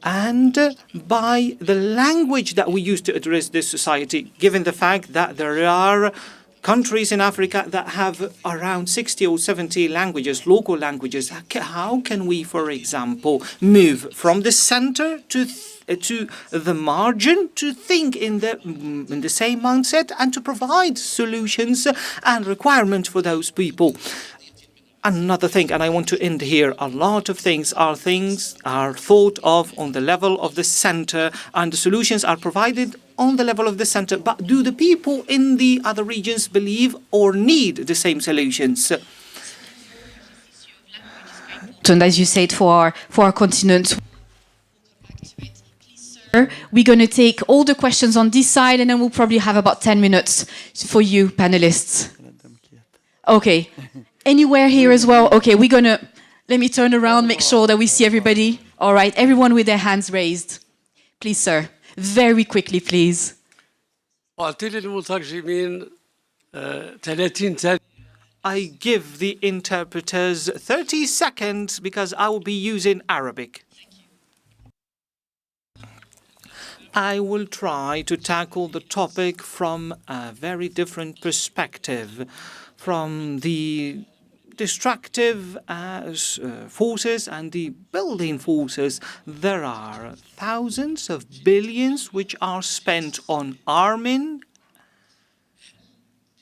and by the language that we use to address this society, given the fact that there are countries in Africa that have around 60 or 70 languages, local languages. How can we, for example, move from the center to the margin to think in the same mindset and to provide solutions and requirements for those people? Another thing, and I want to end here, a lot of things are thought of on the level of the center, and the solutions are provided on the level of the center. But do the people in the other regions believe or need the same solutions? And as you said, for our continent, we're going to take all the questions on this side, and then we'll probably have about 10 minutes for you, panelists. Okay. Anywhere here as well? Okay, we're going to... Let me turn around, make sure that we see everybody. All right, everyone with their hands raised. Please, sir. Very quickly, please. I give the interpreters 30 seconds because I will be using Arabic. I will try to tackle the topic from a very different perspective, from the destructive forces and the building forces. There are thousands of billions which are spent on arming.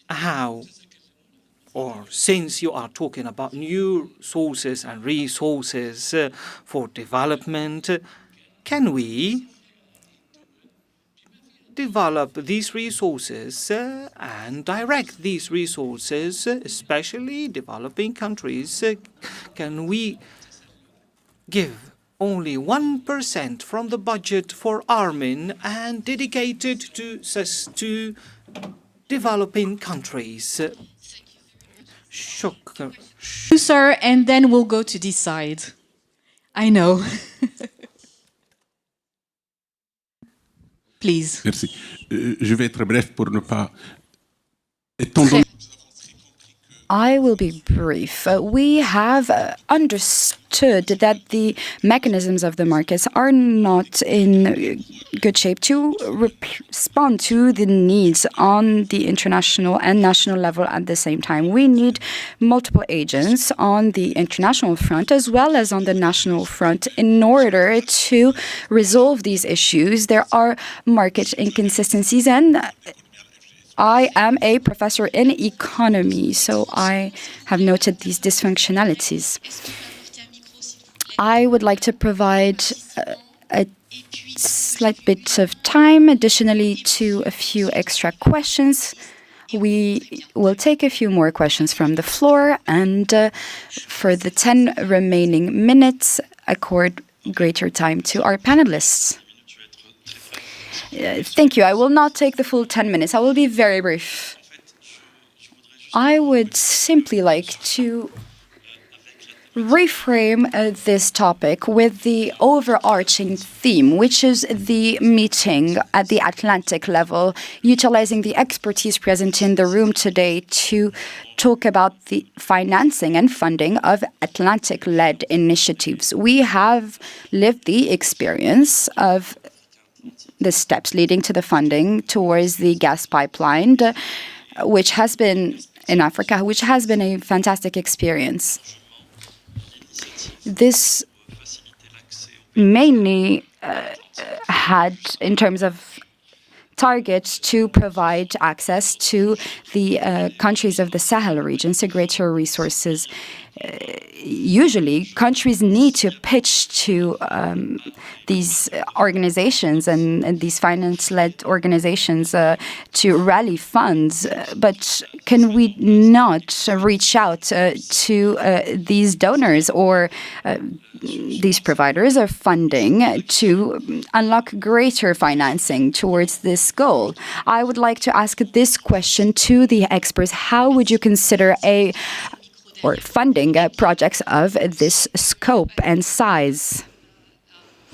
How? Or since you are talking about new sources and resources for development, can we develop these resources and direct these resources, especially developing countries? Can we give only 1% from the budget for arming and dedicate it to developing countries? You, sir, and then we'll go to this side. I know. Please. Merci. Je vais être bref pour ne pas... I will be brief. We have understood that the mechanisms of the markets are not in good shape to respond to the needs on the international and national level at the same time. We need multiple agents on the international front as well as on the national front in order to resolve these issues. There are market inconsistencies, and I am a professor in economy, so I have noted these dysfunctionalities. I would like to provide a slight bit of time additionally to a few extra questions. We will take a few more questions from the floor, and for the 10 remaining minutes, accord greater time to our panelists. Thank you. I will not take the full 10 minutes. I will be very brief. I would simply like to reframe this topic with the overarching theme, which is the meeting at the Atlantic level, utilizing the expertise present in the room today to talk about the financing and funding of Atlantic-led initiatives. We have lived the experience of the steps leading to the funding towards the gas pipeline, which has been in Africa, which has been a fantastic experience. This mainly had, in terms of targets, to provide access to the countries of the Sahel region to greater resources. Usually, countries need to pitch to these organizations and these finance-led organizations to rally funds. But can we not reach out to these donors or these providers of funding to unlock greater financing towards this goal? I would like to ask this question to the experts. How would you consider funding projects of this scope and size?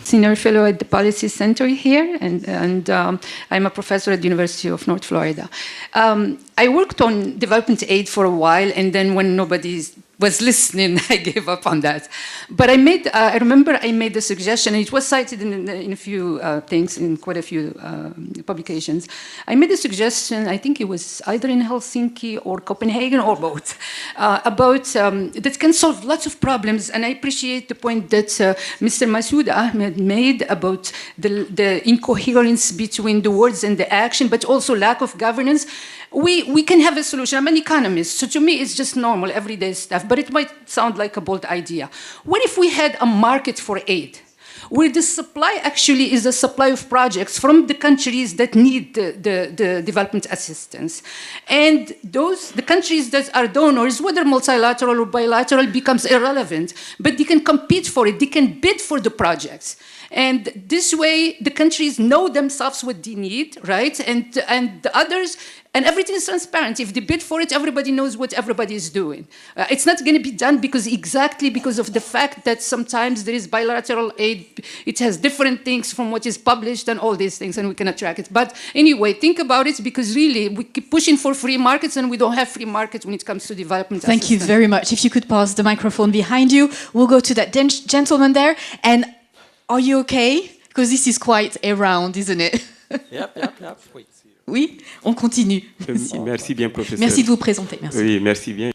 Senior fellow at the Policy Center here, and I'm a professor at the University of North Florida. I worked on development aid for a while, and then when nobody was listening, I gave up on that. But I remember I made the suggestion, and it was cited in a few things, in quite a few publications. I made a suggestion, I think it was either in Helsinki or Copenhagen or both, about that can solve lots of problems. And I appreciate the point that Mr. Masoud Ahmed made about the incoherence between the words and the action, but also lack of governance. We can have a solution. I'm an economist, so to me it's just normal, everyday stuff, but it might sound like a bold idea. What if we had a market for aid, where the supply actually is a supply of projects from the countries that need the development assistance? And the countries that are donors, whether multilateral or bilateral, becomes irrelevant, but they can compete for it, they can bid for the projects. And this way, the countries know themselves what they need, right? And the others, and everything is transparent. If they bid for it, everybody knows what everybody is doing. It's not going to be done because of the fact that sometimes there is bilateral aid. It has different things from what is published and all these things, and we cannot track it. But anyway, think about it, because really, we keep pushing for free markets, and we don't have free markets when it comes to development assistance. Thank you very much. If you could pass the microphone behind you, we'll go to that gentleman there. And are you okay? Because this is quite a round, isn't it? Yep. Oui, on continue. Merci bien, professeur. Merci de vous présenter. Merci. Oui, merci bien.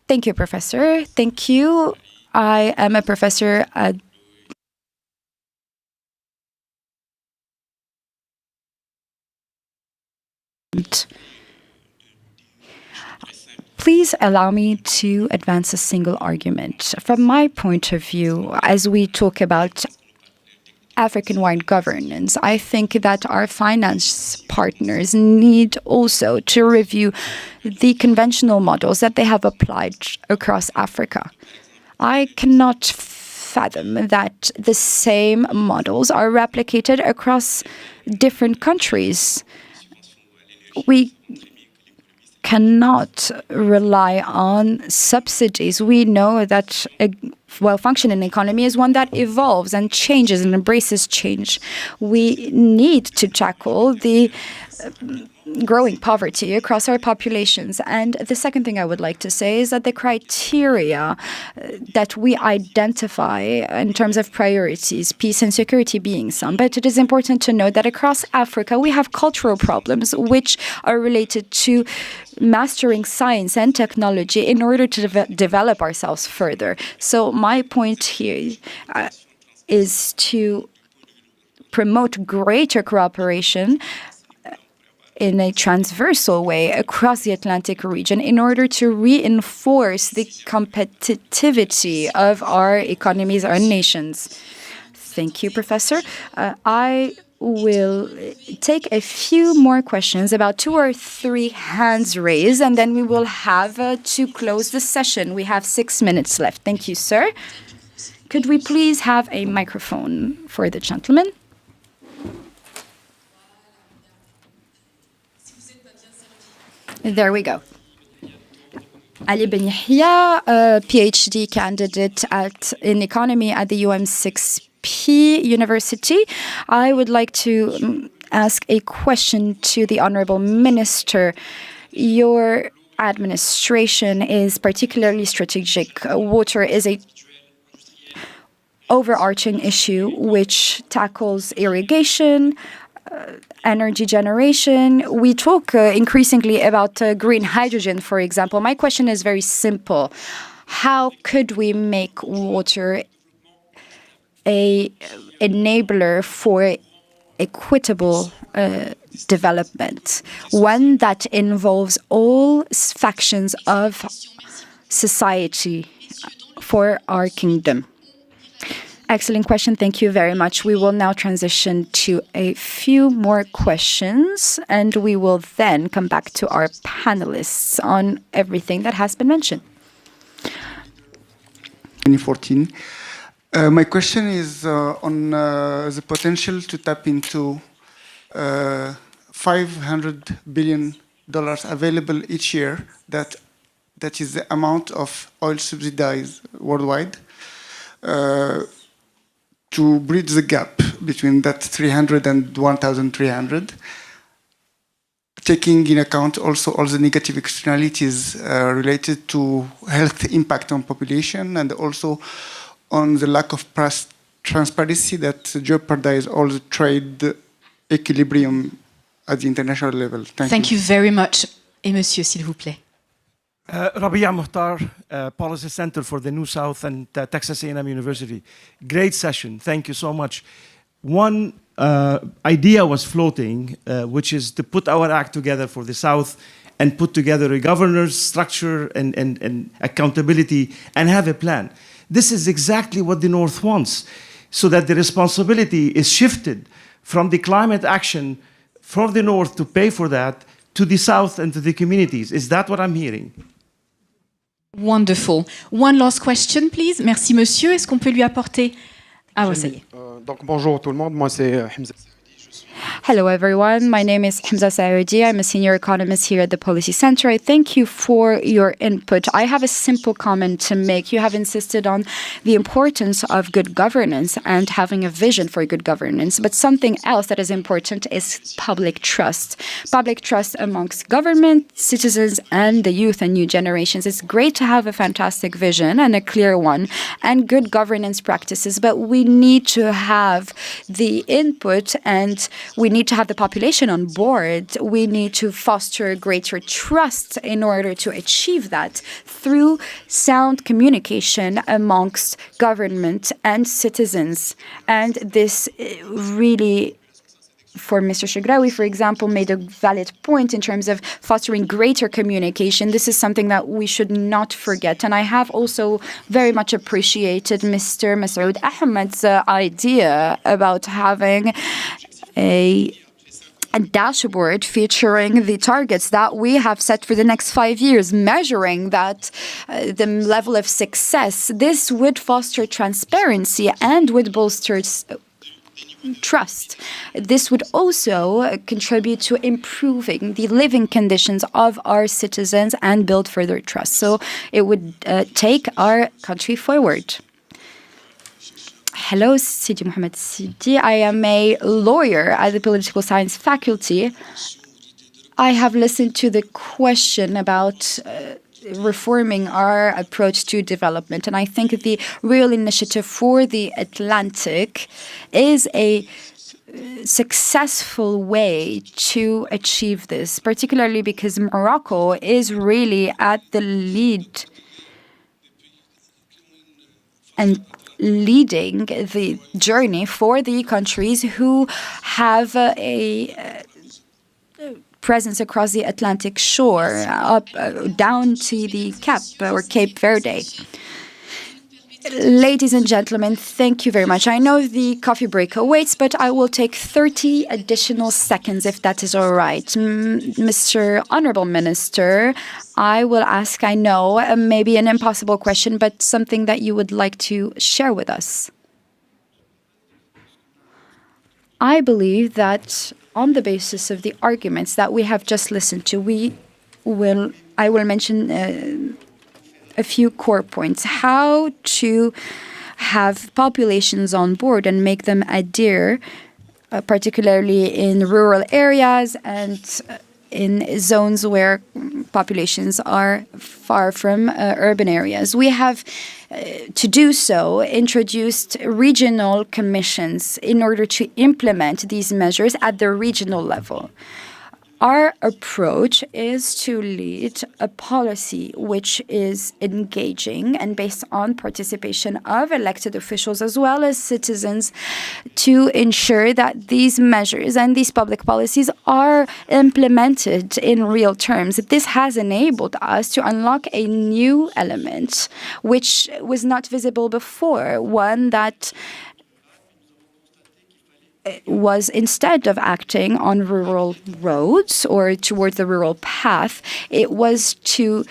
Thank you, Professor. Thank you. I am a professor at Please allow me to advance a single argument. From my point of view, as we talk about African-wide governance, I think that our finance partners need also to review the conventional models that they have applied across Africa. I cannot fathom that the same models are replicated across different countries. We cannot rely on subsidies. We know that a well-functioning economy is one that evolves and changes and embraces change. We need to tackle the growing poverty across our populations. And the second thing I would like to say is that the criteria that we identify in terms of priorities, peace and security being some, but it is important to note that across Africa we have cultural problems which are related to mastering science and technology in order to develop ourselves further. So my point here is to promote greater cooperation in a transversal way across the Atlantic region in order to reinforce the competitivity of our economies, our nations. Thank you, Professor. I will take a few more questions, about 2 or 3 hands raised, and then we will have to close the session. We have 6 minutes left. Thank you, sir. Could we please have a microphone for the gentleman? There we go. Ali Ben Yahya, a PhD candidate in economy at the UM6P University. I would like to ask a question to the Honorable Minister. Your administration is particularly strategic. Water is a overarching issue which tackles irrigation, energy generation. We talk increasingly about green hydrogen, for example. My question is very simple. How could we make water an enabler for equitable development, one that involves all factions of society for our kingdom? Excellent question. Thank you very much. We will now transition to a few more questions, and we will then come back to our panelists on everything that has been mentioned. 2014. My question is on the potential to tap into $500 billion available each year. That is the amount of oil subsidized worldwide. To bridge the gap between that 300 and 1,300, taking in account also all the negative externalities related to health impact on population and also on the lack of transparency that jeopardize all the trade equilibrium at the international level. Thank you very much. Et monsieur, s'il vous plaît. Rabia Mukhtar, Policy Center for the New South and Texas A&M University. Great session. Thank you so much. One idea was floating, which is to put our act together for the South and put together a governance structure and accountability and have a plan. This is exactly what the North wants, so that the responsibility is shifted from the climate action for the North to pay for that to the South and to the communities. Is that what I'm hearing? Wonderful. One last question, please. Merci, monsieur. Est-ce qu'on peut lui apporter... Ah, ouais, ça y est. Donc, bonjour tout le monde. Moi, c'est Hamza. Hello, everyone. My name is Hamza Saoudi. I'm a senior economist here at the Policy Center. I thank you for your input. I have a simple comment to make. You have insisted on the importance of good governance and having a vision for good governance. But something else that is important is public trust. Public trust amongst government, citizens, and the youth and new generations. It's great to have a fantastic vision and a clear one and good governance practices, but we need to have the input and we need to have the population on board. We need to foster greater trust in order to achieve that through sound communication amongst government and citizens. And this really, for Mr. Chegraoui, for example, made a valid point in terms of fostering greater communication. This is something that we should not forget. And I have also very much appreciated Mr. Masoud Ahmed's idea about having a dashboard featuring the targets that we have set for the next 5 years, measuring that the level of success. This would foster transparency and would bolster trust. This would also contribute to improving the living conditions of our citizens and build further trust. So it would take our country forward. Hello, Sidi Mohamed Sidi. I am a lawyer at the Political Science faculty. I have listened to the question about reforming our approach to development, and I think the real initiative for the Atlantic is a successful way to achieve this, particularly because Morocco is really at the lead and leading the journey for the countries who have a presence across the Atlantic shore, up down to the Cape or Cape Verde. Ladies and gentlemen, thank you very much. I know the coffee break awaits, but I will take 30 additional seconds if that is all right. Mr. Honorable Minister, I will ask, I know, maybe an impossible question, but something that you would like to share with us. I believe that on the basis of the arguments that we have just listened to, I will mention a few core points. How to have populations on board and make them adhere, particularly in rural areas and in zones where populations are far from urban areas. We have, to do so, introduced regional commissions in order to implement these measures at the regional level. Our approach is to lead a policy which is engaging and based on participation of elected officials as well as citizens to ensure that these measures and these public policies are implemented in real terms. This has enabled us to unlock a new element which was not visible before, one that was, instead of acting on rural roads or towards the rural path, it was to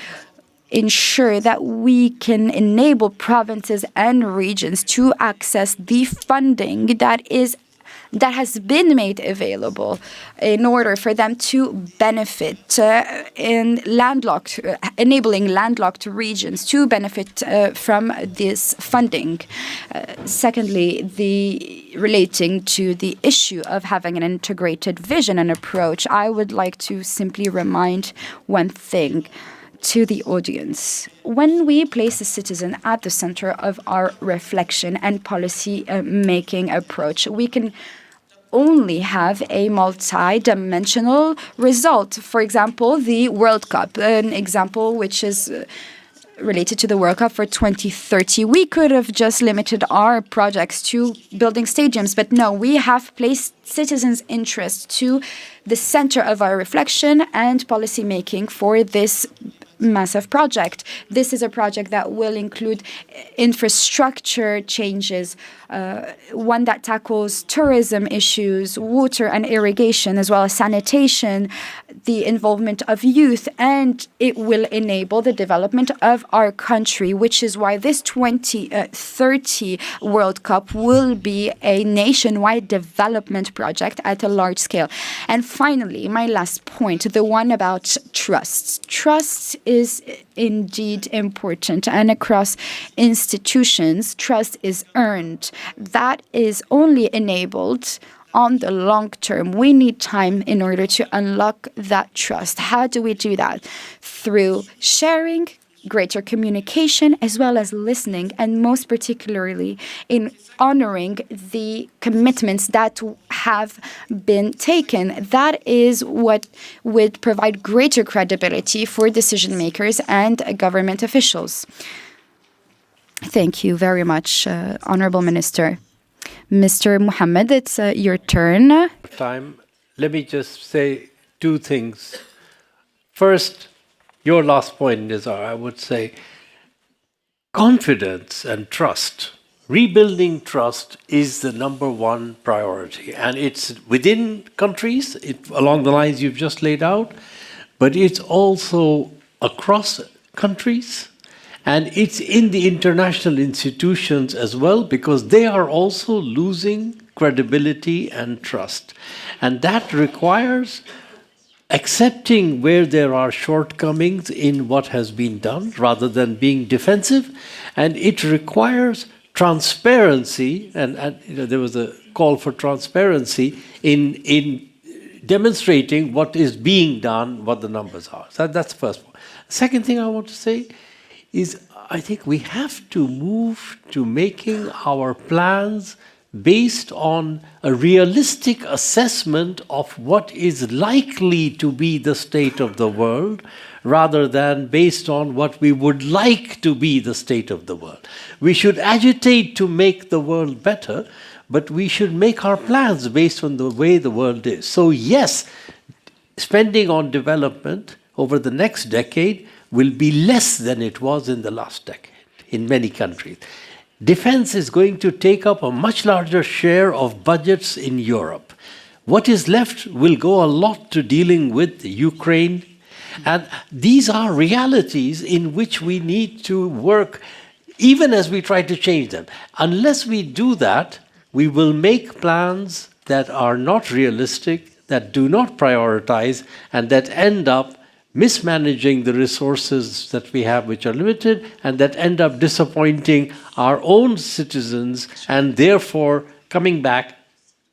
ensure that we can enable provinces and regions to access the funding that has been made available in order for them to benefit enabling landlocked regions to benefit from this funding. Secondly, relating to the issue of having an integrated vision and approach, I would like to simply remind one thing to the audience. When we place the citizen at the center of our reflection and policy making approach, we can only have a multi-dimensional result. For example, the World Cup, an example which is related to the World Cup for 2030. We could have just limited our projects to building stadiums, but no, we have placed citizens' interest to the center of our reflection and policy making for this massive project. This is a project that will include infrastructure changes, one that tackles tourism issues, water and irrigation, as well as sanitation, the involvement of youth, and it will enable the development of our country, which is why this 2030 World Cup will be a nationwide development project at a large scale. And finally, my last point, the one about trust. Trust is indeed important, and across institutions, trust is earned. That is only enabled on the long term. We need time in order to unlock that trust. How do we do that? Through sharing, greater communication, as well as listening, and most particularly in honoring the commitments that have been taken. That is what would provide greater credibility for decision makers and government officials. Thank you very much, Honorable Minister. Mr. Mohammed, it's your turn. Let me just say two things. First, your last point, Nizar, I would say confidence and trust. Rebuilding trust is the number one priority. And it's within countries, along the lines you've just laid out, but it's also across countries. And it's in the international institutions as well, because they are also losing credibility and trust. And that requires accepting where there are shortcomings in what has been done, rather than being defensive. And it requires transparency, and there was a call for transparency in demonstrating what is being done, what the numbers are. So that's the first point. Second thing I want to say is I think we have to move to making our plans based on a realistic assessment of what is likely to be the state of the world, rather than based on what we would like to be the state of the world. We should agitate to make the world better, but we should make our plans based on the way the world is. So yes, spending on development over the next decade will be less than it was in the last decade in many countries. defense is going to take up a much larger share of budgets in Europe. What is left will go a lot to dealing with Ukraine. And these are realities in which we need to work, even as we try to change them. Unless we do that, we will make plans that are not realistic, that do not prioritize, and that end up mismanaging the resources that we have, which are limited, and that end up disappointing our own citizens, and therefore coming back,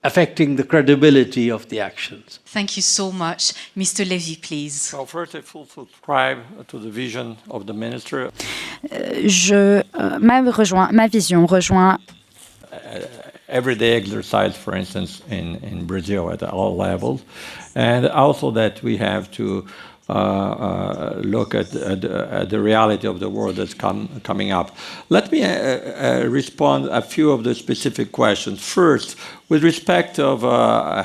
affecting the credibility of the actions. Thank you so much. Mr. Levy, please. Well, first, I fully subscribe to the vision of the minister. Ma vision rejoint Everyday exercise, for instance, in Brazil at all levels, and also that we have to look at the reality of the world that's coming up. Let me respond a few of the specific questions. First, with respect of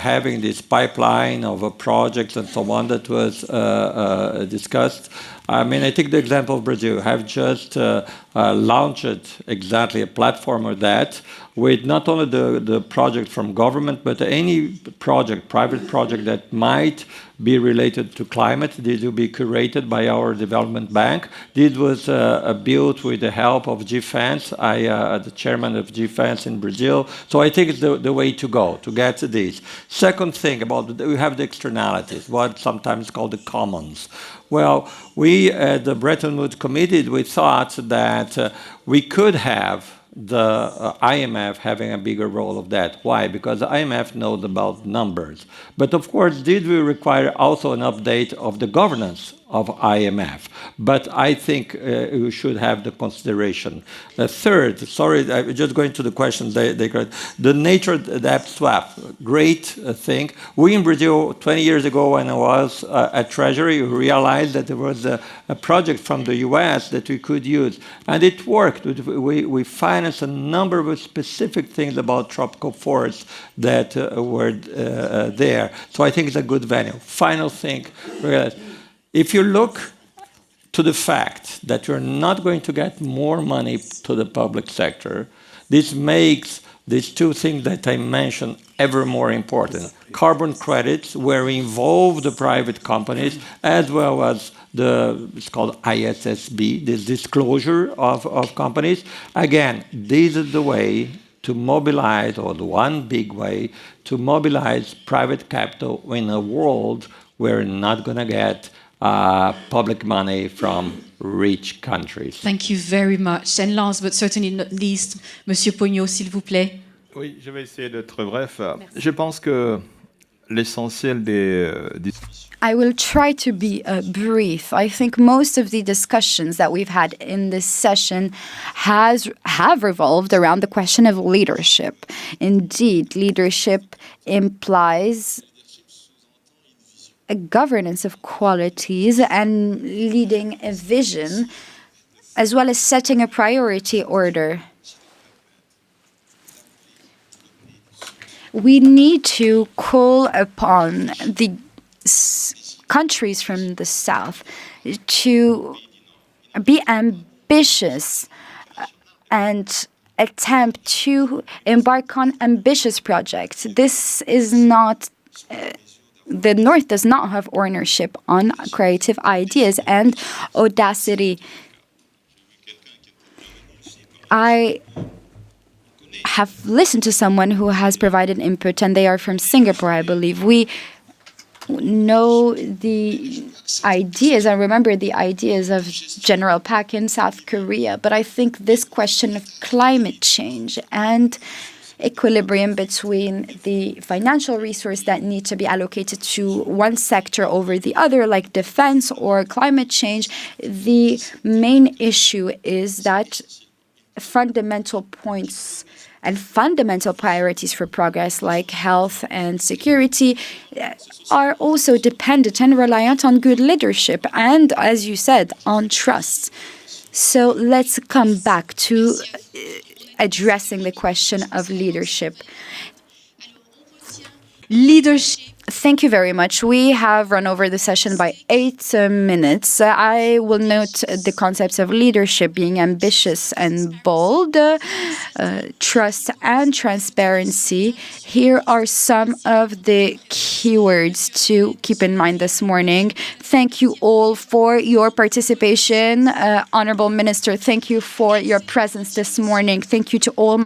having this pipeline of projects and so on that was discussed, I mean, I take the example of Brazil. Have just launched exactly a platform of that with not only the project from government, but any project, private project that might be related to climate. This will be curated by our development bank. This was built with the help of GFANS, the chairman of GFANS in Brazil. So I think it's the way to go, to get to this. Second thing, we have the externalities, what sometimes called the commons. Well, we at the Bretton Woods Committee, we thought that we could have the IMF having a bigger role of that. Why? Because the IMF knows about numbers. But of course, this will require also an update of the governance of IMF. But I think we should have the consideration. The third, sorry, I'm just going to the question. The nature debt swap, great thing. We in Brazil, 20 years ago when I was at Treasury, realized that there was a project from the US that we could use. And it worked. We financed a number of specific things about tropical forests that were there. So I think it's a good venue. Final thing, if you look to the fact that you're not going to get more money to the public sector, this makes these two things that I mentioned ever more important. Carbon credits, where we involve the private companies, as well as it's called ISSB, this disclosure of companies. Again, this is the way to mobilize, or the one big way to mobilize private capital in a world where we're not going to get public money from rich countries. Thank you very much. And last but certainly not least, Monsieur Pogno, s'il vous plaît. Oui, je vais essayer d'être bref. Je pense que l'essentiel des I will try to be brief. I think most of the discussions that we've had in this session have revolved around the question of leadership. Indeed, leadership implies a governance of qualities and leading a vision, as well as setting a priority order. We need to call upon the countries from the South to be ambitious and attempt to embark on ambitious projects. This is not... the North does not have ownership on creative ideas and audacity. I have listened to someone who has provided input, and they are from Singapore, I believe. We know the ideas. I remember the ideas of General Pak in South Korea, but I think this question of climate change and equilibrium between the financial resource that need to be allocated to one sector over the other, like defense or climate change, the main issue is that fundamental points and fundamental priorities for progress, like health and security, are also dependent and reliant on good leadership and, as you said, on trust. So let's come back to addressing the question of leadership. Thank you very much. We have run over the session by 8 minutes. I will note the concepts of leadership being ambitious and bold, trust and transparency. Here are some of the keywords to keep in mind this morning. Thank you all for your participation. Honorable Minister, thank you for your presence this morning. Thank you to all